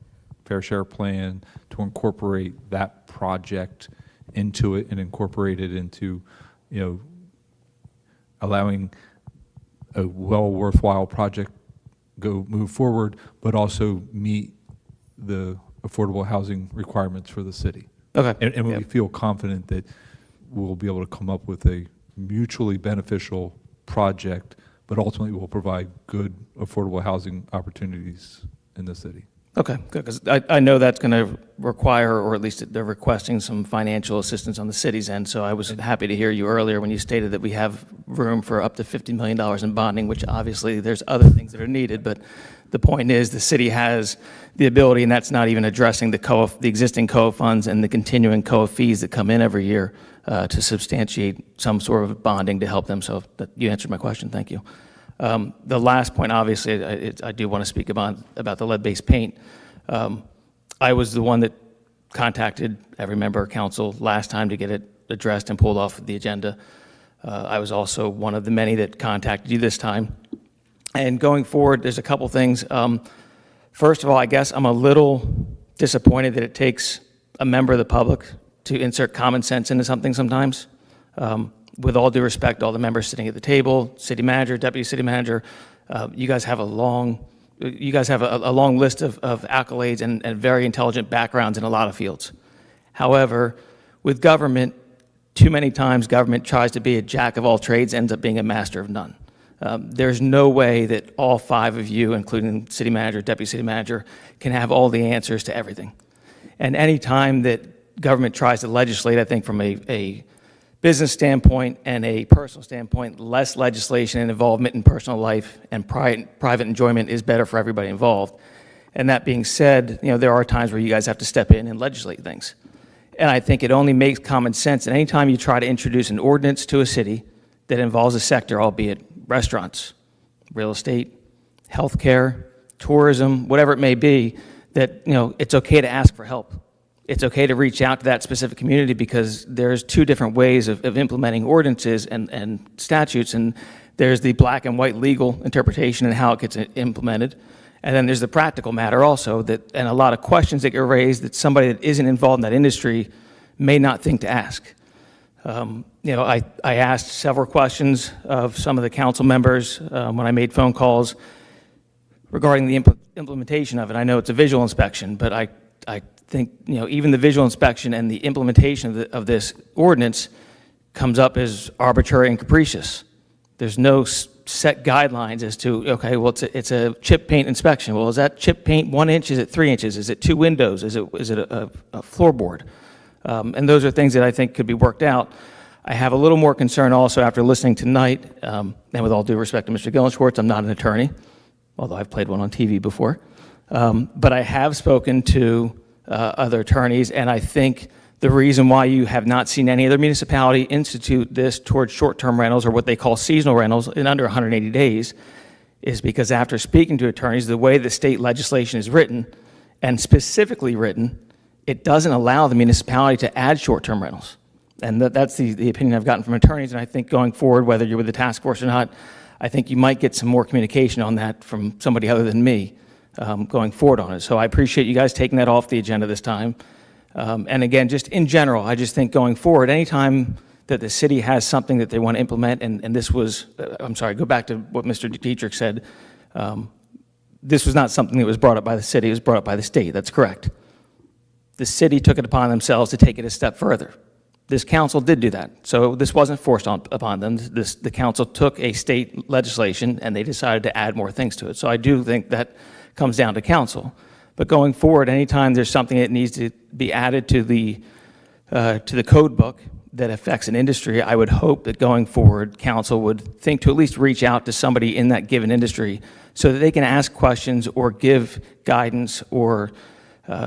Speaker 7: fair share plan to incorporate that project into it and incorporate it into, allowing a worthwhile project move forward, but also meet the affordable housing requirements for the city.
Speaker 11: Okay.
Speaker 7: And we
Speaker 11: Yep.
Speaker 7: feel confident that we'll be able to come up with a mutually beneficial project, but ultimately will provide good affordable housing opportunities in the city.
Speaker 11: Okay, good, because I know that's going to require, or at least they're requesting some financial assistance on the city's end, so I was happy to hear you earlier when you stated that we have room for up to $50 million in bonding, which obviously there's other things that are needed, but the point is the city has the ability, and that's not even addressing the existing COA funds and the continuing COA fees that come in every year to substantiate some sort of bonding to help them, so you answered my question, thank you. The last point, obviously, I do want to speak about the lead-based paint. I was the one that contacted every member of council last time to get it addressed and pulled off the agenda. I was also one of the many that contacted you this time. And going forward, there's a couple things. First of all, I guess I'm a little disappointed that it takes a member of the public to insert common sense into something sometimes. With all due respect, all the members sitting at the table, city manager, deputy city manager, you guys have a long list of accolades and very intelligent backgrounds in a lot of fields. However, with government, too many times government tries to be a jack of all trades, ends up being a master of none. There's no way that all 5 of you, including city manager, deputy city manager, can have all the answers to everything. And any time that government tries to legislate, I think from a business standpoint and a personal standpoint, less legislation and involvement in personal life and private enjoyment is better for everybody involved. And that being said, there are times where you guys have to step in and legislate things. And I think it only makes common sense that anytime you try to introduce an ordinance to a city that involves a sector, albeit restaurants, real estate, healthcare, tourism, whatever it may be, that it's okay to ask for help. It's okay to reach out to that specific community because there's 2 different ways of implementing ordinances and statutes, and there's the black and white legal interpretation and how it gets implemented, and then there's the practical matter also, and a lot of questions that get raised that somebody that isn't involved in that industry may not think to ask. I asked several questions of some of the council members when I made phone calls. regarding the implementation of it. I know it's a visual inspection, but I think, even the visual inspection and the implementation of this ordinance comes up as arbitrary and capricious. There's no set guidelines as to, okay, well, it's a chip paint inspection. Well, is that chip paint 1 inch? Is it 3 inches? Is it 2 windows? Is it a floorboard? And those are things that I think could be worked out. I have a little more concern also after listening tonight, and with all due respect to Mr. Gillenschwartz, I'm not an attorney, although I've played one on TV before. But I have spoken to other attorneys, and I think the reason why you have not seen any other municipality institute this towards short-term rentals, or what they call seasonal rentals, in under 180 days, is because after speaking to attorneys, the way the state legislation is written, and specifically written, it doesn't allow the municipality to add short-term rentals. And that's the opinion I've gotten from attorneys, and I think going forward, whether you're with the task force or not, I think you might get some more communication on that from somebody other than me going forward on it. So I appreciate you guys taking that off the agenda this time. And again, just in general, I just think going forward, anytime that the city has something that they want to implement, and this was, I'm sorry, go back to what Mr. Dietrich said, this was not something that was brought up by the city, it was brought up by the state, that's correct. The city took it upon themselves to take it a step further. This council did do that, so this wasn't forced upon them. The council took a state legislation and they decided to add more things to it. So I do think that comes down to council. But going forward, anytime there's something that needs to be added to the code book that affects an industry, I would hope that going forward, council would think to at least reach out to somebody in that given industry so that they can ask questions or give guidance or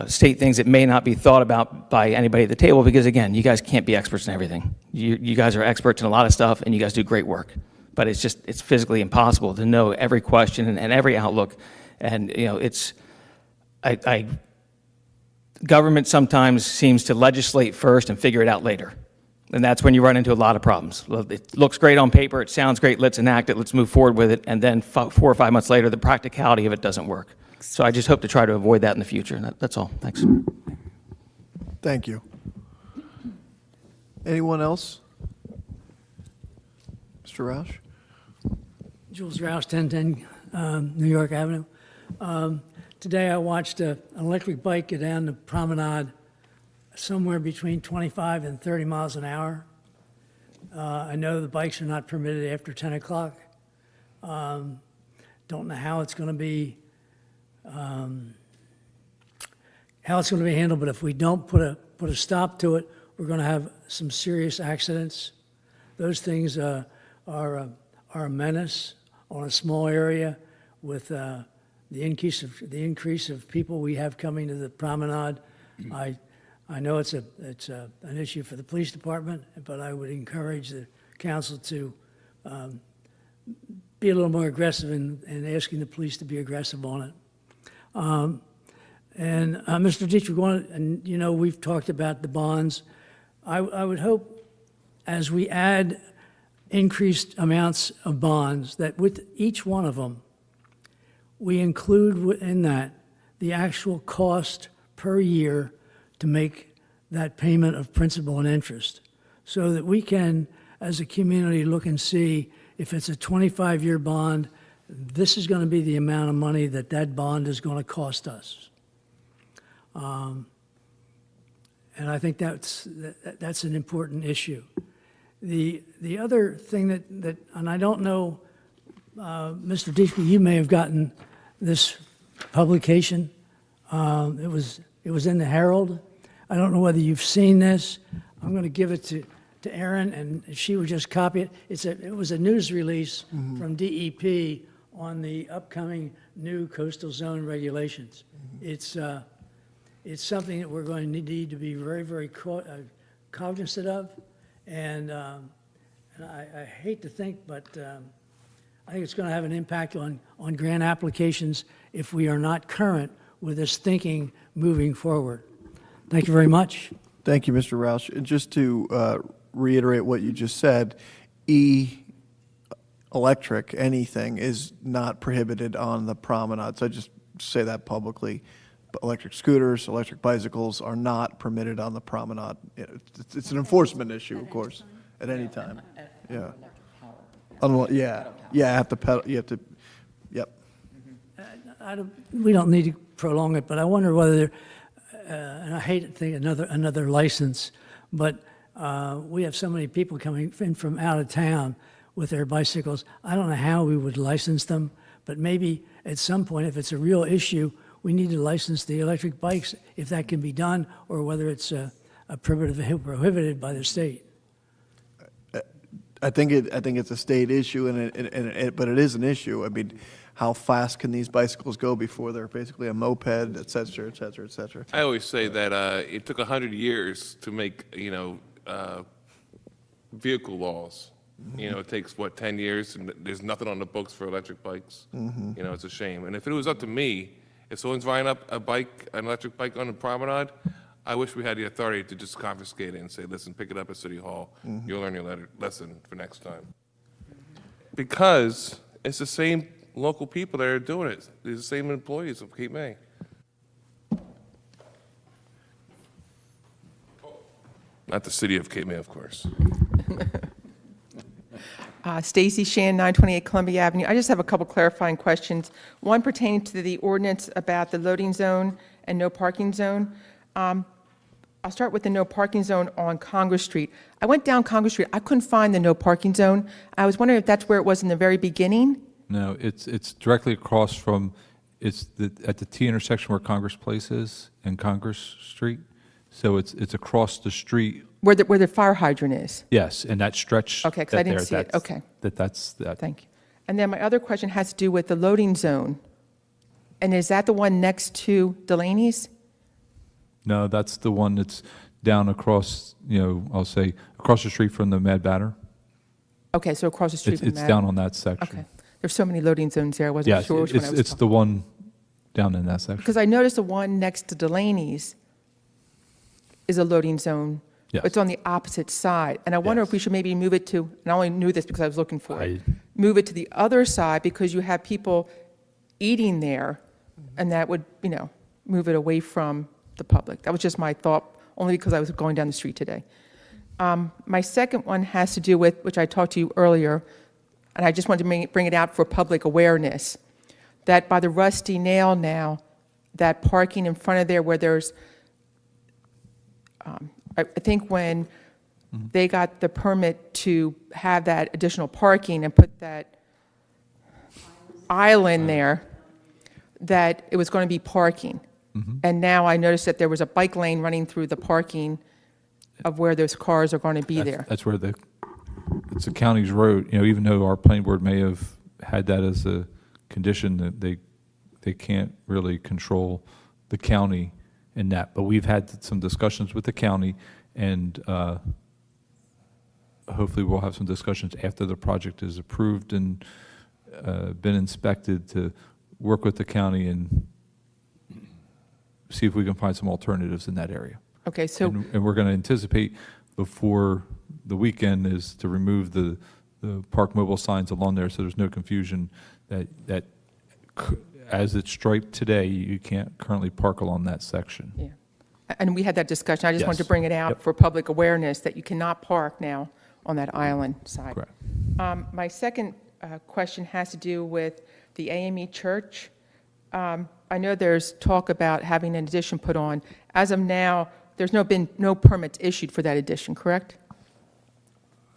Speaker 11: state things that may not be thought about by anybody at the table, because again, you guys can't be experts in everything. You guys are experts in a lot of stuff, and you guys do great work. But it's physically impossible to know every question and every outlook. And government sometimes seems to legislate first and figure it out later. And that's when you run into a lot of problems. Well, it looks great on paper, it sounds great, let's enact it, let's move forward with it, and then 4 or 5 months later, the practicality of it doesn't work. So I just hope to try to avoid that in the future. That's all. Thanks.
Speaker 1: Thank you. Anyone else? Mr. Roush?
Speaker 12: Jules Roush, 1010 New York Avenue. Today I watched an electric bike go down the promenade somewhere between 25 and 30 miles an hour. I know the bikes are not permitted after 10 o'clock. Don't know how it's going to be handled, but if we don't put a stop to it, we're going to have some serious accidents. Those things are a menace on a small area with the increase of people we have coming to the promenade. I know it's an issue for the police department, but I would encourage the council to be a little more aggressive in asking the police to be aggressive on it. And Mr. Dietrich, we've talked about the bonds. I would hope as we add increased amounts of bonds that with each one of them, we include in that the actual cost per year to make that payment of principal and interest, so that we can, as a community, look and see if it's a 25-year bond, this is going to be the amount of money that bond is going to cost us. And I think that's an important issue. The other thing that and I don't know, Mr. Dietrich, you may have gotten this publication. It was in the Herald. I don't know whether you've seen this. I'm going to give it to Erin, and she would just copy it. It was a news release from DEP on the upcoming new coastal zone regulations. It's something that we're going to need to be very, very cognizant of, and I hate to think, but I think it's going to have an impact on grant applications if we are not current with this thinking moving forward. Thank you very much.
Speaker 1: Thank you, Mr. Roush. And just to reiterate what you just said, electric, anything, is not prohibited on the promenade. So I just say that publicly. But electric scooters, electric bicycles are not permitted on the promenade. It's an enforcement issue, of course, at any time. Yeah. Yeah, have to pedal, you have to, yep.
Speaker 12: we don't need to prolong it, but I wonder whether, and I hate to think another license, but we have so many people coming in from out of town with their bicycles. I don't know how we would license them, but maybe at some point, if it's a real issue, we need to license the electric bikes, if that can be done, or whether it's prohibited by the state.
Speaker 1: I think it's a state issue, but it is an issue. I mean, how fast can these bicycles go before they're basically a moped, et cetera, et cetera, et cetera?
Speaker 3: I always say that it took 100 years to make, vehicle laws. It takes, 10 years, and there's nothing on the books for electric bikes. It's a shame. And if it was up to me, if someone's buying up an electric bike on the promenade, I wish we had the authority to just confiscate it and say, listen, pick it up at City Hall. You'll learn your lesson for next time. Because it's the same local people that are doing it. They're the same employees of Cape May. Not the city of Cape May, of course.
Speaker 10: Stacy Shan, 928 Columbia Avenue. I just have a couple clarifying questions. One pertaining to the ordinance about the loading zone and no parking zone. I'll start with the no parking zone on Congress Street. I went down Congress Street. I couldn't find the no parking zone. I was wondering if that's where it was in the very beginning?
Speaker 7: No, it's directly across from, at the T intersection where Congress Place is and Congress Street. So it's across the street.
Speaker 10: Where the fire hydrant is?
Speaker 7: Yes, and that stretch.
Speaker 10: Okay, 'cause I didn't see it. Okay.
Speaker 7: That's that.
Speaker 10: Thank you. And then my other question has to do with the loading zone. And is that the one next to Delaney's?
Speaker 7: No, that's the one that's down across, I'll say, across the street from the Mad Batter.
Speaker 10: Okay, so across the street from
Speaker 7: It's
Speaker 10: that.
Speaker 7: down on that section.
Speaker 10: Okay. There's so many loading zones there. I wasn't
Speaker 7: Yes,
Speaker 10: sure which one I was
Speaker 7: it's
Speaker 10: talking.
Speaker 7: the one down in that section.
Speaker 10: Because I noticed the one next to Delaney's is a loading zone.
Speaker 7: Yes.
Speaker 10: It's on the opposite side. And I wonder if
Speaker 7: Yes.
Speaker 10: we should maybe move it to, and I only knew this because I was looking for it,
Speaker 7: I-
Speaker 10: move it to the other side because you have people eating there, and that would, move it away from the public. That was just my thought, only because I was going down the street today. My second one has to do with, which I talked to you earlier, and I just wanted to bring it out for public awareness, that by the Rusty Nail now, that parking in front of there where there's, I think when they got the permit to have that additional parking and put that island there, that it was going to be parking. And now I noticed that there was a bike lane running through the parking of where those cars are going to be there.
Speaker 7: That's where it's the county's road, even though our planning board may have had that as a condition that they can't really control the county in that. But we've had some discussions with the county, and hopefully we'll have some discussions after the project is approved and been inspected to work with the county and see if we can find some alternatives in that area.
Speaker 10: Okay, so,
Speaker 7: And we're going to anticipate before the weekend is to remove the park mobile signs along there, so there's no confusion that as it's striped today, you can't currently park along that section.
Speaker 10: yeah. And we had that discussion. I just wanted to
Speaker 7: Yes.
Speaker 10: bring it out
Speaker 7: Yep.
Speaker 10: for public awareness that you cannot park now on that island side.
Speaker 7: Correct.
Speaker 10: My second question has to do with the AME Church. I know there's talk about having an addition put on. As of now, there's been no permits issued for that addition, correct?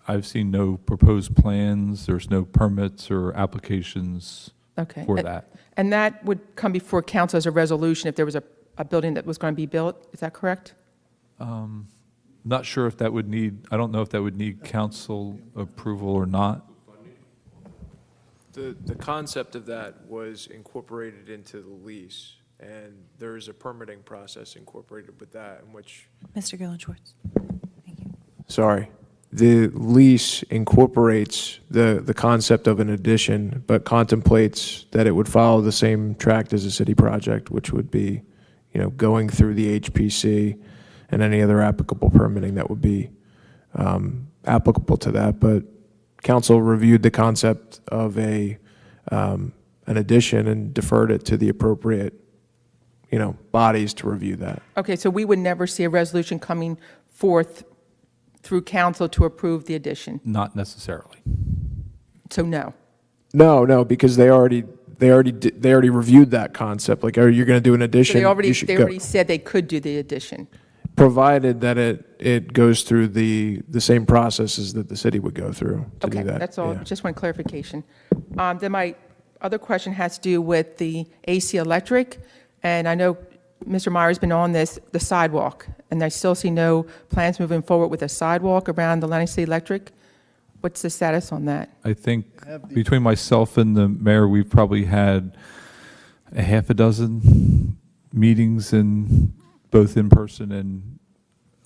Speaker 7: I've seen no proposed plans, there's no permits or applications
Speaker 10: Okay.
Speaker 7: for that.
Speaker 10: And that would come before council as a resolution if there was a building that was going to be built, is that correct?
Speaker 7: Not sure if that would need, I don't know if that would need council approval or not.
Speaker 5: The concept of that was incorporated into the lease, and there is a permitting process incorporated with that, in which,
Speaker 2: Mr. Gillen Schwartz. Thank you.
Speaker 5: sorry, the lease incorporates the concept of an addition, but contemplates that it would follow the same track as a city project, which would be, going through the HPC and any other applicable permitting that would be applicable to that. But council reviewed the concept of an addition and deferred it to the appropriate, bodies to review that.
Speaker 10: Okay, so we would never see a resolution coming forth through council to approve the addition?
Speaker 7: Not necessarily.
Speaker 10: So no?
Speaker 5: No, because they already, they already reviewed that concept, like, are you going to do an
Speaker 10: So
Speaker 5: addition? You should
Speaker 10: they
Speaker 5: go.
Speaker 10: already said they could do the addition.
Speaker 5: Provided that it goes through the same processes that the city would go through to do
Speaker 10: Okay,
Speaker 5: that.
Speaker 10: that's all,
Speaker 5: yeah.
Speaker 10: just one clarification. Then my other question has to do with the AC Electric, and I know Mr. Meyer's been on this, the sidewalk, and I still see no plans moving forward with a sidewalk around the Atlantic City Electric. What's the status on that?
Speaker 7: I think between myself and the mayor, we've probably had a half a dozen meetings both in person and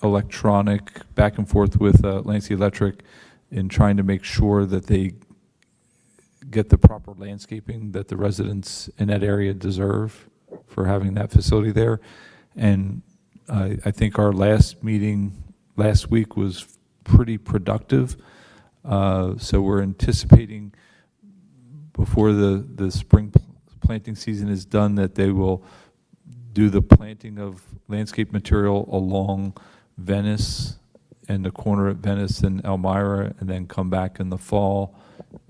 Speaker 7: electronic, back and forth with Lansing Electric in trying to make sure that they get the proper landscaping that the residents in that area deserve for having that facility there. And I think our last meeting last week was pretty productive. So we're anticipating before the spring planting season is done that they will do the planting of landscape material along Venice and the corner at Venice and Elmira, and then come back in the fall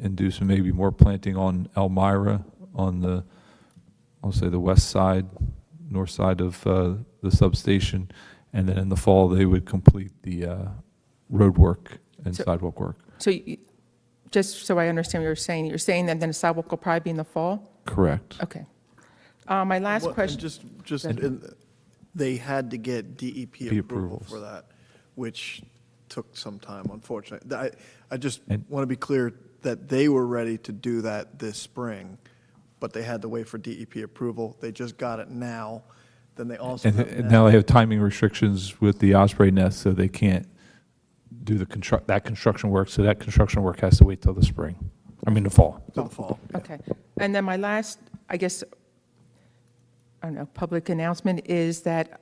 Speaker 7: and do some maybe more planting on Elmira on the, I'll say the west side, north side of the substation. And then in the fall, they would complete the road work and sidewalk work.
Speaker 10: So just so I understand what you're saying that then the sidewalk will probably be in the fall?
Speaker 7: Correct.
Speaker 10: Okay. My last
Speaker 1: Well,
Speaker 10: question.
Speaker 1: They had to get DEP approval
Speaker 7: approvals.
Speaker 1: for that, which took some time, unfortunately. I just
Speaker 7: And-
Speaker 1: want to be clear that they were ready to do that this spring, but they had to wait for DEP approval. They just got it now. Then they also
Speaker 7: And
Speaker 1: have
Speaker 7: now they have timing restrictions with the Osprey nest, so they can't do that construction work. So that construction work has to wait till the spring, the fall.
Speaker 1: to the fall.
Speaker 10: Okay. And then my last, I guess, I don't know, public announcement is that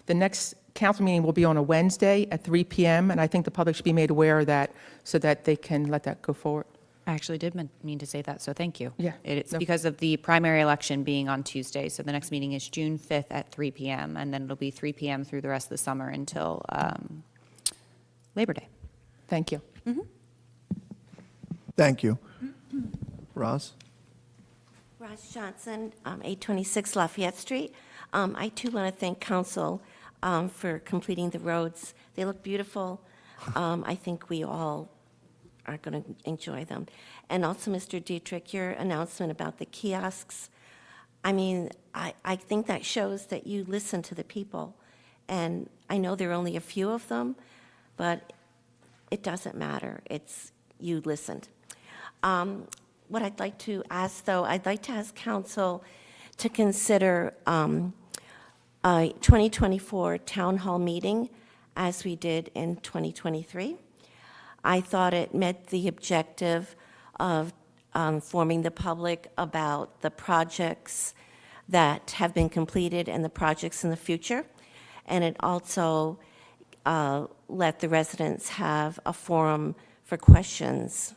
Speaker 10: the next council meeting will be on a Wednesday at 3 PM, and I think the public should be made aware of that so that they can let that go forward.
Speaker 2: I actually did mean to say that, so thank you.
Speaker 10: Yeah,
Speaker 2: It's
Speaker 10: no.
Speaker 2: because of the primary election being on Tuesday, so the next meeting is June 5th at 3 PM, and then it'll be 3 PM through the rest of the summer until Labor Day.
Speaker 10: Thank you.
Speaker 1: Thank you. Roz?
Speaker 13: Roz Johnson, 826 Lafayette Street. I too want to thank council for completing the roads. They look beautiful. I think we all are going to enjoy them. And also, Mr. Dietrich, your announcement about the kiosks, I think that shows that you listen to the people. And I know there are only a few of them, but it doesn't matter. It's you listened. What I'd like to ask, though, I'd like to ask council to consider a 2024 town hall meeting as we did in 2023. I thought it met the objective of informing the public about the projects that have been completed and the projects in the future. And it also let the residents have a forum for questions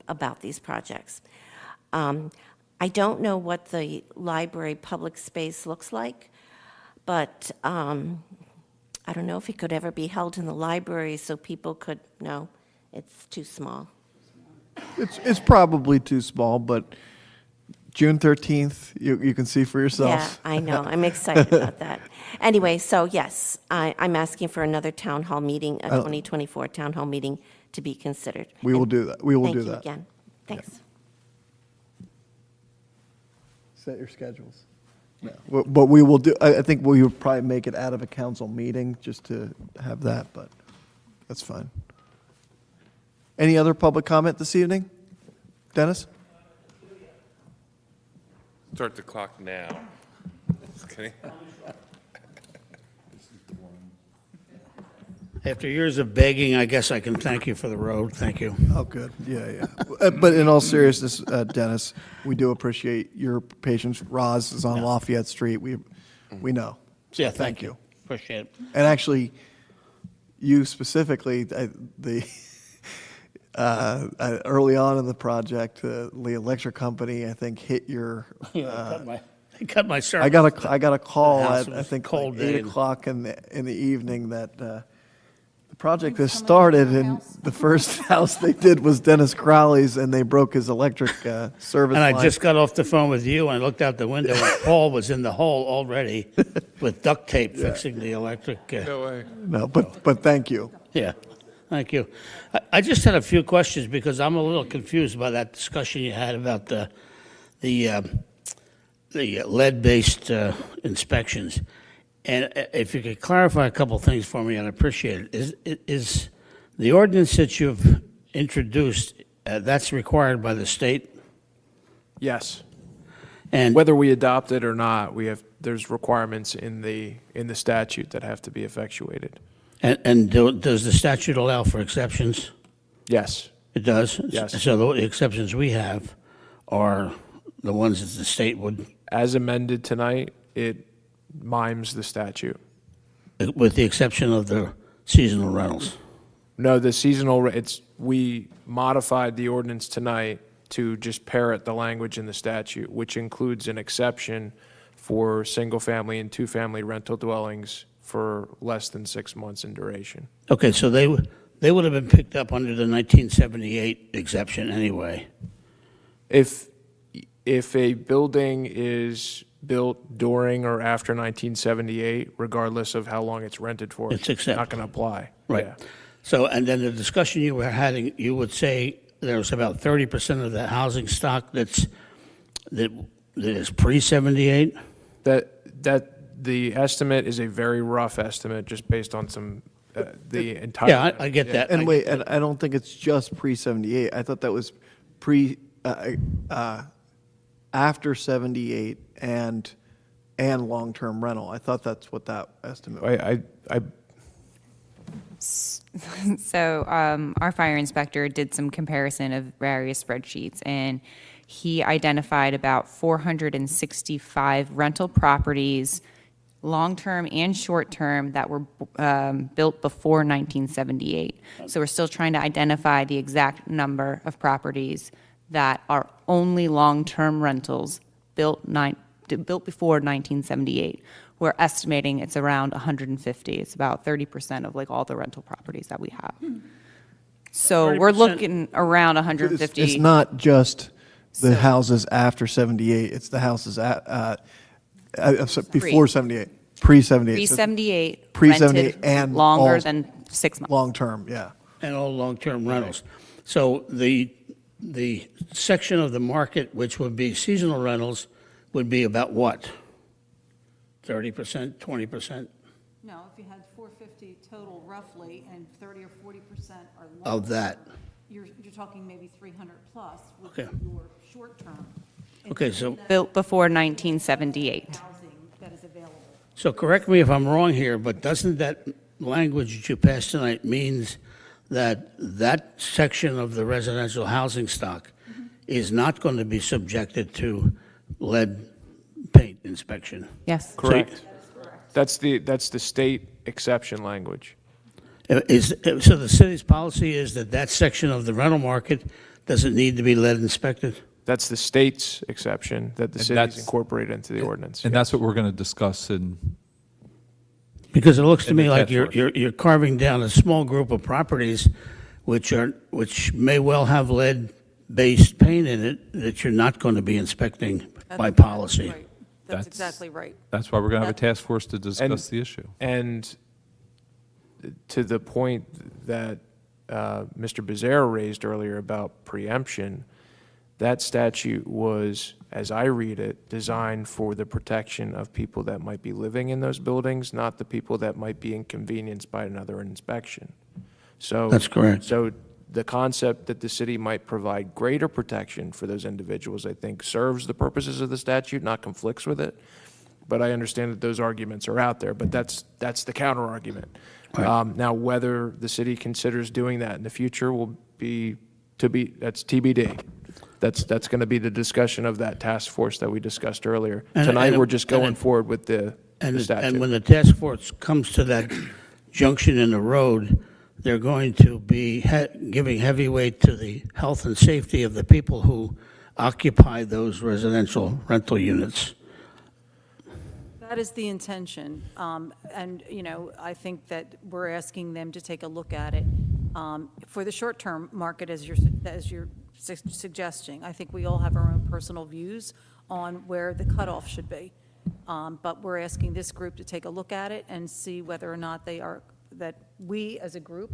Speaker 13: about these projects. I don't know what the library public space looks like, but I don't know if it could ever be held in the library so people could, no, it's too small.
Speaker 1: It's probably too small, but June 13th, you can see for yourself.
Speaker 13: Yeah, I know. I'm excited about that. Anyway, so yes, I'm asking for another town hall meeting, a 2024 town hall meeting to be considered.
Speaker 1: We will do that. We will do
Speaker 13: Thank you
Speaker 1: that.
Speaker 13: again. Thanks.
Speaker 1: Set your schedules. But we will do, I think we would probably make it out of a council meeting just to have that, but that's fine. Any other public comment this evening? Dennis?
Speaker 3: Start the clock now. Just kidding.
Speaker 14: After years of begging, I guess I can thank you for the road. Thank you.
Speaker 1: Oh, good. Yeah. But in all seriousness, Dennis, we do appreciate your patience. Roz is on Lafayette Street. We know.
Speaker 14: Yeah,
Speaker 1: Thank you.
Speaker 14: Appreciate it.
Speaker 1: And actually, you specifically, early on in the project, the electric company, I think, hit your.
Speaker 14: Cut my service.
Speaker 1: I got a call
Speaker 14: The house
Speaker 1: at, I
Speaker 14: was
Speaker 1: think,
Speaker 14: cold
Speaker 1: like 8
Speaker 14: day.
Speaker 1: o'clock in the evening that The project has started, and the first house they did was Dennis Crowley's, and they broke his electric service
Speaker 14: And I
Speaker 1: line.
Speaker 14: just got off the phone with you, and I looked out the window, and Paul was in the hole already with duct tape fixing the electric.
Speaker 3: No way.
Speaker 1: No, but thank you.
Speaker 14: Yeah, thank you. I just had a few questions because I'm a little confused by that discussion you had about the lead-based inspections. And if you could clarify a couple things for me, I'd appreciate it. Is the ordinance that you've introduced, that's required by the state?
Speaker 5: Yes.
Speaker 14: And
Speaker 5: Whether we adopt it or not, there's requirements in the statute that have to be effectuated.
Speaker 14: does the statute allow for exceptions?
Speaker 5: Yes.
Speaker 14: It does?
Speaker 5: Yes.
Speaker 14: So the exceptions we have are the ones that the state would,
Speaker 5: As amended tonight, it mimes the statute.
Speaker 14: with the exception of the seasonal rentals.
Speaker 5: No, the seasonal, we modified the ordinance tonight to just parrot the language in the statute, which includes an exception for single-family and two-family rental dwellings for less than 6 months in duration.
Speaker 14: Okay, so they would have been picked up under the 1978 exception anyway.
Speaker 5: If a building is built during or after 1978, regardless of how long it's rented for,
Speaker 14: It's
Speaker 5: it's not
Speaker 14: exempt.
Speaker 5: going to apply.
Speaker 14: Right.
Speaker 5: Yeah.
Speaker 14: So, and then the discussion you were having, you would say there's about 30% of the housing stock that is pre-78?
Speaker 5: That the estimate is a very rough estimate, just based on some, the entire.
Speaker 14: Yeah, I get that.
Speaker 1: And wait, and I don't think it's just pre-78. I thought that was after 78 and long-term rental. I thought that's what that estimate was.
Speaker 5: I
Speaker 2: So our fire inspector did some comparison of various spreadsheets, and he identified about 465 rental properties, long-term and short-term, that were built before 1978. So we're still trying to identify the exact number of properties that are only long-term rentals built before 1978. We're estimating it's around 150. It's about 30% of like all the rental properties that we have. So we're
Speaker 14: 30%.
Speaker 2: looking around
Speaker 1: It's
Speaker 2: 150.
Speaker 1: not just the
Speaker 2: So-
Speaker 1: houses after 78, it's the houses
Speaker 2: Pre.
Speaker 1: before 78, pre-78.
Speaker 2: Pre-78,
Speaker 1: Pre-78
Speaker 2: rented
Speaker 1: and
Speaker 2: longer
Speaker 1: all-
Speaker 2: than 6 months.
Speaker 1: Long-term, yeah.
Speaker 14: And all long-term rentals. So the section of the market, which would be seasonal rentals, would be about what? 30%, 20%
Speaker 4: No, if you had 450 total roughly, and 30 or 40% are
Speaker 14: of that?
Speaker 4: you're talking maybe 300 plus with
Speaker 14: Okay.
Speaker 4: your short-term.
Speaker 14: Okay, so,
Speaker 2: Built before 1978.
Speaker 4: Housing that is available.
Speaker 14: so correct me if I'm wrong here, but doesn't that language that you passed tonight means that that section of the residential housing stock is not going to be subjected to lead paint inspection?
Speaker 2: Yes.
Speaker 5: Correct. That's the state exception language.
Speaker 14: So the city's policy is that that section of the rental market doesn't need to be lead inspected?
Speaker 5: That's the state's exception that the
Speaker 7: And
Speaker 5: city's
Speaker 7: that's-
Speaker 5: incorporated into the ordinance.
Speaker 7: And that's what we're going to discuss in,
Speaker 14: Because it looks to
Speaker 7: In
Speaker 14: me
Speaker 7: the
Speaker 14: like
Speaker 7: task force.
Speaker 14: you're carving down a small group of properties which may well have lead-based paint in it that you're not going to be inspecting by policy.
Speaker 4: Right. That's
Speaker 7: That's-
Speaker 4: exactly right.
Speaker 7: that's why we're going to have a task force to discuss the issue.
Speaker 5: And to the point that Mr. Bezerra raised earlier about preemption, that statute was, as I read it, designed for the protection of people that might be living in those buildings, not the people that might be inconvenienced by another inspection. So
Speaker 14: That's correct.
Speaker 5: So the concept that the city might provide greater protection for those individuals, I think, serves the purposes of the statute, not conflicts with it. But I understand that those arguments are out there, but that's the counter argument.
Speaker 14: Right.
Speaker 5: Now, whether the city considers doing that in the future will be that's TBD. That's going to be the discussion of that task force that we discussed earlier.
Speaker 14: And-
Speaker 5: Tonight,
Speaker 14: and-
Speaker 5: we're just going
Speaker 14: and-
Speaker 5: forward with the
Speaker 14: And
Speaker 5: statute.
Speaker 14: when the task force comes to that junction in the road, they're going to be giving heavy weight to the health and safety of the people who occupy those residential rental units.
Speaker 4: That is the intention. And, I think that we're asking them to take a look at it for the short-term market, as you're suggesting. I think we all have our own personal views on where the cutoff should be. But we're asking this group to take a look at it and see whether or not that we, as a group,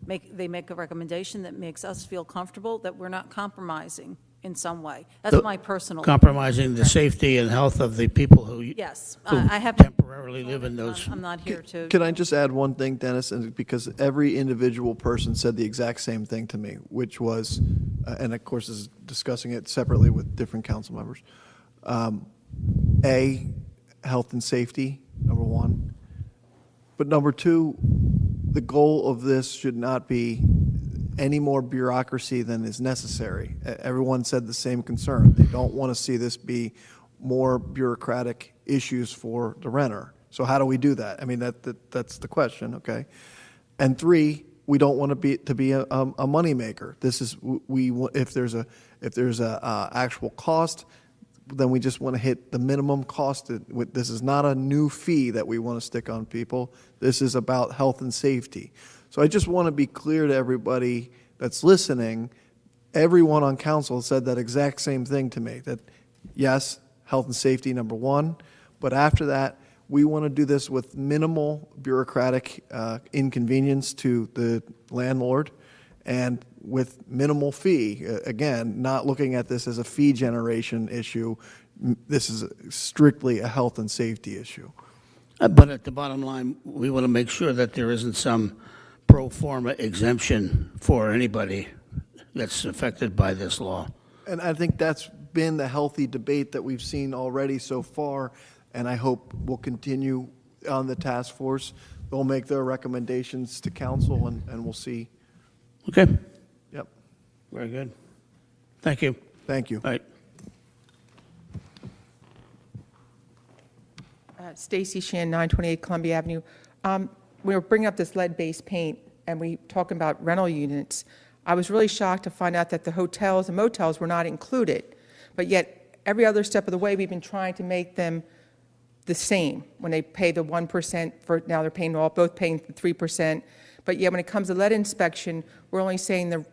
Speaker 4: make a recommendation that makes us feel comfortable that we're not compromising in some way. That's my personal.
Speaker 14: Compromising the safety and health of the people who
Speaker 4: Yes,
Speaker 14: who
Speaker 4: I have.
Speaker 14: temporarily live in those.
Speaker 4: I'm not here to.
Speaker 1: Can I just add one thing, Dennis? And because every individual person said the exact same thing to me, which was, and of course is discussing it separately with different council members. A, health and safety, number one. But number two, the goal of this should not be any more bureaucracy than is necessary. Everyone said the same concern. They don't want to see this be more bureaucratic issues for the renter. So how do we do that? I mean, that's the question, okay? And three, we don't want to be a moneymaker. This is, if there's a actual cost, then we just want to hit the minimum cost. This is not a new fee that we want to stick on people. This is about health and safety. So I just want to be clear to everybody that's listening. Everyone on council said that exact same thing to me, that yes, health and safety, number one, but after that, we want to do this with minimal bureaucratic inconvenience to the landlord and with minimal fee. Again, not looking at this as a fee generation issue. This is strictly a health and safety issue.
Speaker 14: But at the bottom line, we want to make sure that there isn't some pro forma exemption for anybody that's affected by this law.
Speaker 1: And I think that's been the healthy debate that we've seen already so far, and I hope will continue on the task force. They'll make their recommendations to council, and we'll see.
Speaker 14: Okay,
Speaker 1: Yep.
Speaker 14: very good. Thank you.
Speaker 1: Thank you.
Speaker 14: All right.
Speaker 10: Stacy Shan, 928 Columbia Avenue. We were bringing up this lead-based paint, and we talking about rental units. I was really shocked to find out that the hotels and motels were not included, but yet every other step of the way, we've been trying to make them the same. When they pay the 1%, for now they're paying both paying the 3%. But yet when it comes to lead inspection, we're only saying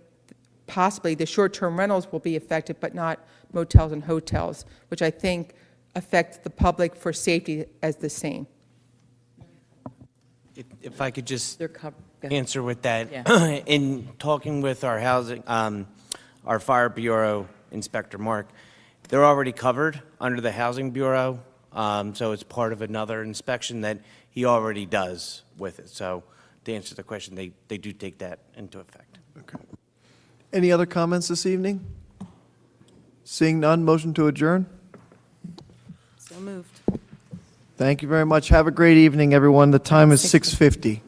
Speaker 10: possibly the short-term rentals will be affected, but not motels and hotels, which I think affect the public for safety as the same.
Speaker 8: If I could just
Speaker 6: They're go ahead.
Speaker 8: answer with that.
Speaker 6: Yeah.
Speaker 8: In talking with our our Fire Bureau Inspector Mark, they're already covered under the Housing Bureau, so it's part of another inspection that he already does with it. So to answer the question, they do take that into effect.
Speaker 1: Okay. Any other comments this evening? Seeing none, motion to adjourn?
Speaker 4: So moved.
Speaker 1: Thank you very much. Have a great evening, everyone. The time is 6:50.